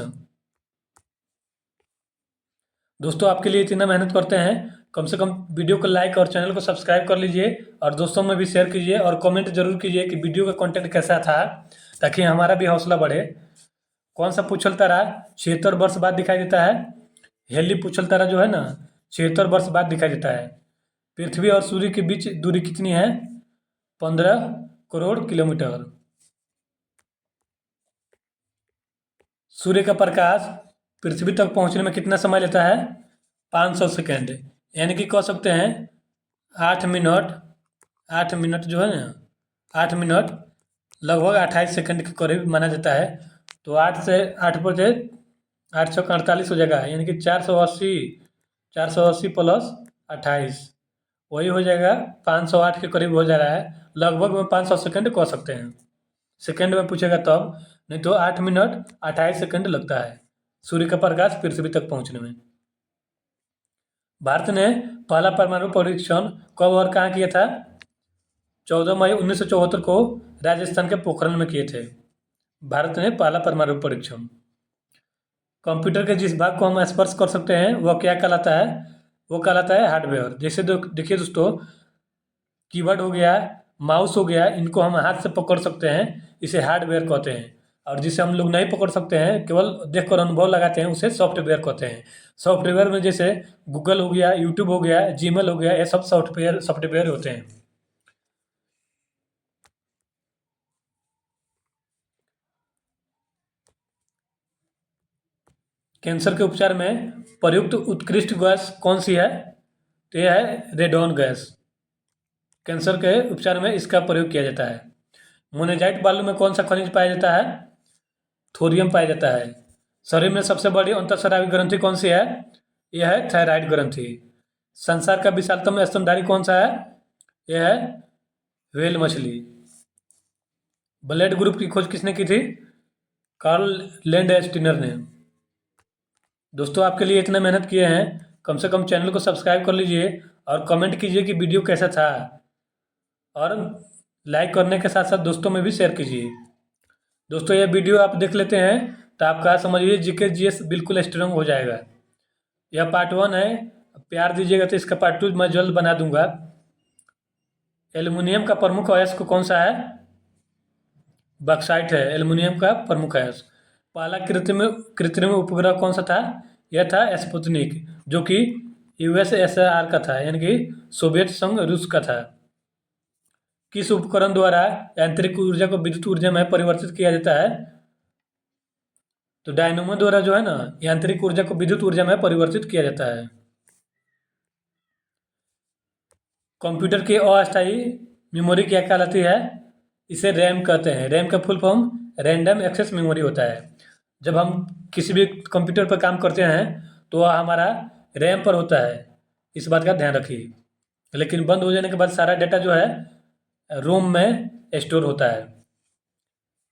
दोस्तों, आपके लिए इतना मेहनत करते हैं, कम से कम वीडियो को लाइक और चैनल को सब्सक्राइब कर लीजिए, और दोस्तों में भी शेयर कीजिए, और कमेंट जरूर कीजिए कि वीडियो का कंटेंट कैसा था, ताकि हमारा भी हौसला बढ़े। कौन सा पूछल तारा 76 वर्ष बाद दिखाई देता है? हेली पूछल तारा जो है ना 76 वर्ष बाद दिखाई देता है। पृथ्वी और सूर्य के बीच दूरी कितनी है? 15 करोड़ किलोमीटर। सूर्य का प्रकाश पृथ्वी तक पहुंचने में कितना समय लेता है? 500 सेकेंड, यानी कि कह सकते हैं 8 मिनट जो है ना 8 मिनट लगभग 28 सेकंड के करीब माना जाता है। तो 8 से 8 पर जो 848 हो जाएगा, यानी कि 480 प्लस 28 वही हो जाएगा 508 के करीब हो जा रहा है। लगभग में 500 सेकंड कह सकते हैं। सेकंड में पूछेगा तब, नहीं तो 8 मिनट 28 सेकंड लगता है सूर्य का प्रकाश पृथ्वी तक पहुंचने में। भारत ने पहला परमाणु परीक्षण कब और कहाँ किया था? 14 मई 1974 को राजस्थान के पोखरण में किए थे। भारत ने पहला परमाणु परीक्षण। कंप्यूटर के जिस भाग को हम स्पर्श कर सकते हैं वह क्या कहलाता है? वो कहलाता है हार्डवेयर। जैसे देखिए दोस्तों, कीबोर्ड हो गया, माउस हो गया, इनको हम हाथ से पकड़ सकते हैं, इसे हार्डवेयर कहते हैं। और जिसे हम लोग नहीं पकड़ सकते हैं, केवल देखकर अनुभव लगाते हैं, उसे सॉफ्टवेयर कहते हैं। सॉफ्टवेयर में जैसे गूगल हो गया, यूट्यूब हो गया, जीमेल हो गया, ये सब सॉफ्टवेयर होते हैं। कैंसर के उपचार में प्रयुक्त उत्कृष्ट गैस कौन सी है? तो यह है रेडॉन गैस। कैंसर के उपचार में इसका प्रयोग किया जाता है। मोनेजाइट बालू में कौन सा खनिज पाया जाता है? थोरियम पाया जाता है। शरीर में सबसे बड़ी अंतःस्रावी ग्रंथि कौन सी है? यह है थायराइड ग्रंथि। संसार का विशालतम स्तनधारी कौन सा है? यह है व्हेल मछली। ब्लड ग्रुप की खोज किसने की थी? कार्ल लैंडस्टीनर ने। दोस्तों, आपके लिए इतना मेहनत किए हैं, कम से कम चैनल को सब्सक्राइब कर लीजिए और कमेंट कीजिए कि वीडियो कैसा था, और लाइक करने के साथ साथ दोस्तों में भी शेयर कीजिए। दोस्तों, यह वीडियो आप देख लेते हैं तो आपका समझिए जीके जीएस बिल्कुल स्ट्रांग हो जाएगा। यह पार्ट 1 है, प्यार दीजिएगा तो इसका पार्ट 2 मैं जल्द बना दूंगा। एल्युमिनियम का प्रमुख अयस्क कौन सा है? बॉक्साइट है एल्युमिनियम का प्रमुख अयस्क। पहला कृत्रिम उपग्रह कौन सा था? यह था स्पुतनिक, जो कि यूएसएसआर का था, यानी कि सोवियत संघ रूस का था। किस उपकरण द्वारा यांत्रिक ऊर्जा को विद्युत ऊर्जा में परिवर्तित किया जाता है? तो डायनोमो द्वारा जो है ना, यांत्रिक ऊर्जा को विद्युत ऊर्जा में परिवर्तित किया जाता है। कंप्यूटर की अस्थायी मेमोरी क्या कहलाती है? इसे रैम कहते हैं। रैम का full form random access memory होता है। जब हम किसी भी कंप्यूटर पर काम करते हैं तो वह हमारा रैम पर होता है, इस बात का ध्यान रखिए। लेकिन बंद हो जाने के बाद सारा डेटा जो है रोम में स्टोर होता है।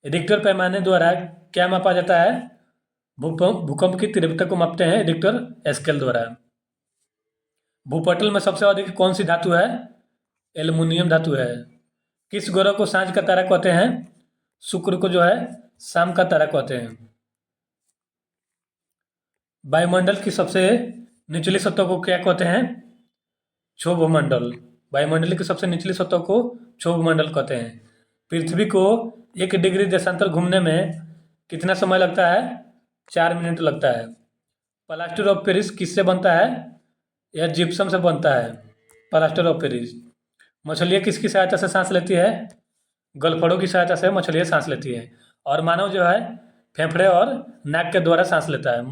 रिक्टर पैमाने द्वारा क्या मापा जाता है? भूकंप की तीव्रता को मापते हैं रिक्टर स्केल द्वारा। भूपटल में सबसे अधिक कौन सी धातु है? एल्युमिनियम धातु है। किस ग्रह को सांझ का तारा कहते हैं? शुक्र को जो है शाम का तारा कहते हैं। वायुमंडल की सबसे निचली सतह को क्या कहते हैं? क्षोभमंडल। वायुमंडल की सबसे निचली सतह को क्षोभमंडल कहते हैं। पृथ्वी को 1 डिग्री देशांतर घूमने में कितना समय लगता है? 4 मिनट लगता है। प्लास्टर ऑफ पेरिस किससे बनता है? यह जिप्सम से बनता है, प्लास्टर ऑफ पेरिस। मछलियाँ किसकी सहायता से सांस लेती है? गलफड़ों की सहायता से मछलियाँ सांस लेती है। और मानव जो है फेफड़े और नाक के द्वारा सांस लेता है।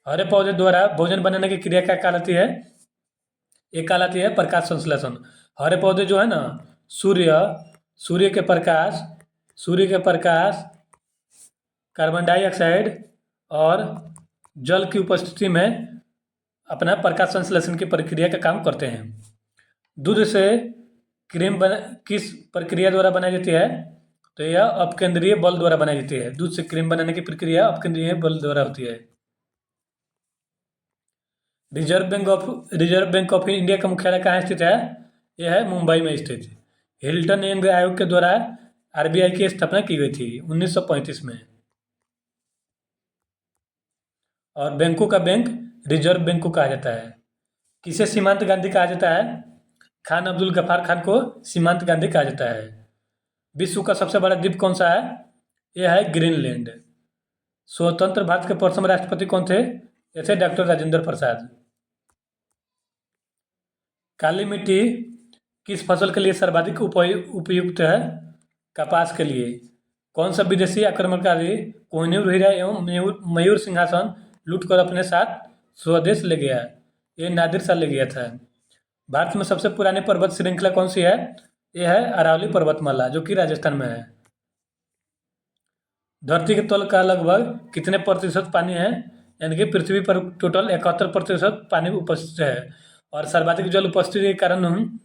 हरे पौधे द्वारा भोजन बनाने की क्रिया क्या कहलाती है? एक कहलाती है प्रकाश संश्लेषण। हरे पौधे जो है ना, सूर्य सूर्य के प्रकाश, कार्बन डाइऑक्साइड और जल की उपस्थिति में अपना प्रकाश संश्लेषण की प्रक्रिया का काम करते हैं। दूध से क्रीम किस प्रक्रिया द्वारा बनाई जाती है? तो यह अपकेंद्रीय बल द्वारा बनाई जाती है। दूध से क्रीम बनाने की प्रक्रिया अपकेंद्रीय बल द्वारा होती है। रिजर्व बैंक ऑफ इंडिया का मुख्यालय कहाँ स्थित है? यह है मुंबई में स्थित। हिल्टन यंग आयोग के द्वारा आरबीआई की स्थापना की गई थी 1935 में। और बैंकों का बैंक रिजर्व बैंक को कहा जाता है। किसे सीमांत गांधी कहा जाता है? खान अब्दुल गफ्फार खान को सीमांत गांधी कहा जाता है। विश्व का सबसे बड़ा द्वीप कौन सा है? यह है ग्रीनलैंड। स्वतंत्र भारत के प्रथम राष्ट्रपति कौन थे? ये थे डॉक्टर राजेंद्र प्रसाद। काली मिट्टी किस फसल के लिए सर्वाधिक उपयुक्त है? कपास के लिए। कौन सा विदेशी आक्रमणकारी कोहिनूर हीरा एवं मयूर सिंहासन लूट कर अपने साथ स्वदेश ले गया? ये नादिर शाह ले गया था। भारत में सबसे पुरानी पर्वत श्रृंखला कौन सी है? यह है अरावली पर्वतमाला, जो कि राजस्थान में है। धरती के तल का लगभग कितने प्रतिशत पानी है? यानी कि पृथ्वी पर टोटल 71% पानी उपस्थित है। और सर्वाधिक जल उपस्थिति के कारण हम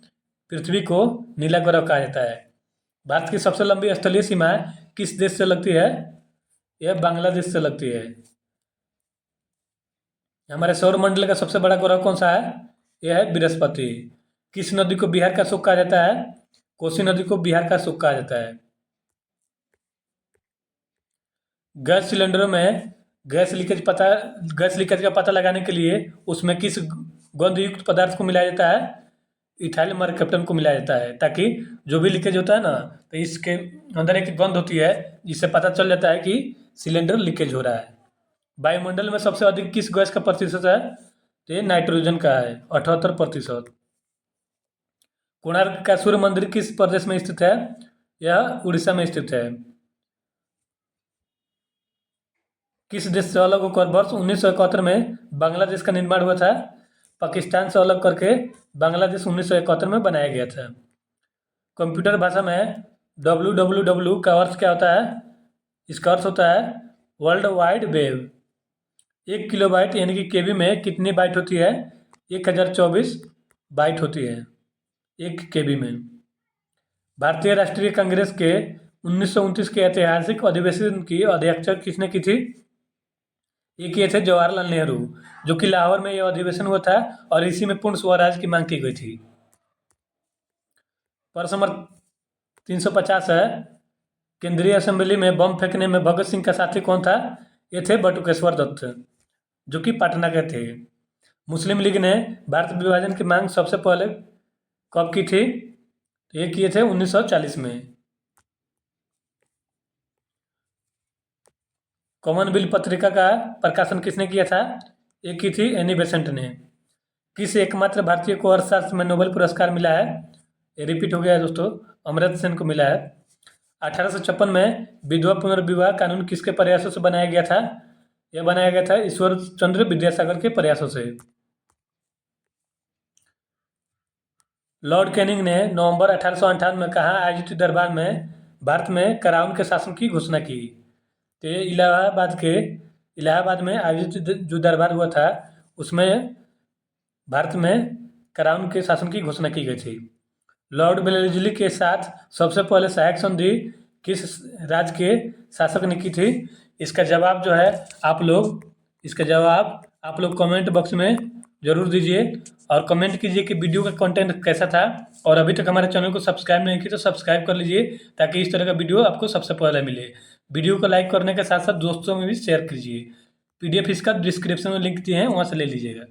पृथ्वी को नीला ग्रह कहा जाता है। भारत की सबसे लंबी स्थलीय सीमा किस देश से लगती है? यह बांग्लादेश से लगती है। हमारे सौर मंडल का सबसे बड़ा ग्रह कौन सा है? यह है बृहस्पति। किस नदी को बिहार का सुख कहा जाता है? कोसी नदी को बिहार का सुख कहा जाता है। गैस सिलेंडरों में गैस लीकेज का पता लगाने के लिए उसमें किस गंधयुक्त पदार्थ को मिलाया जाता है? इथाइल मरकैप्टन को मिलाया जाता है, ताकि जो भी लीकेज होता है ना, तो इसके अंदर एक गंध होती है जिससे पता चल जाता है कि सिलेंडर लीकेज हो रहा है। वायुमंडल में सबसे अधिक किस गैस का प्रतिशत है? तो ये नाइट्रोजन का है, 78%। कोणार्क का सूर्य मंदिर किस प्रदेश में स्थित है? यह उड़ीसा में स्थित है। किस देश से अलग होकर वर्ष 1971 में बांग्लादेश का निर्माण हुआ था? पाकिस्तान से अलग करके बांग्लादेश 1971 में बनाया गया था। कंप्यूटर भाषा में www का अर्थ क्या होता है? इसका अर्थ होता है वर्ल्ड वाइड वेब। 1 किलोबाइट यानी कि केबी में कितनी बाइट होती है? 1024 बाइट होती है 1 KB में। भारतीय राष्ट्रीय कांग्रेस के 1929 के ऐतिहासिक अधिवेशन की अध्यक्षता किसने की थी? ये किए थे जवाहरलाल नेहरू, जो कि लाहौर में यह अधिवेशन हुआ था और इसी में पूर्ण स्वराज की मांग की गई थी। प्रश्न नंबर 350 है, केंद्रीय असेंबली में बम फेंकने में भगत सिंह का साथी कौन था? ये थे बटुकेश्वर दत्त, जो कि पटना के थे। मुस्लिम लीग ने भारत विभाजन की मांग सबसे पहले कब की थी? तो ये किए थे 1940 में। कॉमनवेल्थ पत्रिका का प्रकाशन किसने किया था? ये की थी एनी बेसेंट ने। किस एकमात्र भारतीय को अर्थशास्त्र में नोबेल पुरस्कार मिला है? ये रिपीट हो गया है दोस्तों, अमर्त्य सेन को मिला है। 1856 में विधवा पुनर्विवाह कानून किसके प्रयासों से बनाया गया था? यह बनाया गया था ईश्वर चंद्र विद्यासागर के प्रयासों से। लॉर्ड कैनिंग ने नवंबर 1858 में कहाँ आयोजित दरबार में भारत में कराउन के शासन की घोषणा की? तो ये इलाहाबाद में आयोजित जो दरबार हुआ था उसमें भारत में कराउन के शासन की घोषणा की गई थी। लॉर्ड वेलेस्ली के साथ सबसे पहले सहायक संधि किस राज्य के शासक ने की थी? इसका जवाब आप लोग कमेंट बॉक्स में ज़रूर दीजिए और कमेंट कीजिए कि वीडियो का कंटेंट कैसा था। और अभी तक हमारे चैनल को सब्सक्राइब नहीं किया तो सब्सक्राइब कर लीजिए ताकि इस तरह का वीडियो आपको सबसे पहले मिले। वीडियो को लाइक करने के साथ साथ दोस्तों में भी शेयर कीजिए। PDF इसका डिस्क्रिप्शन में लिंक दिए हैं, वहाँ से ले लीजिएगा।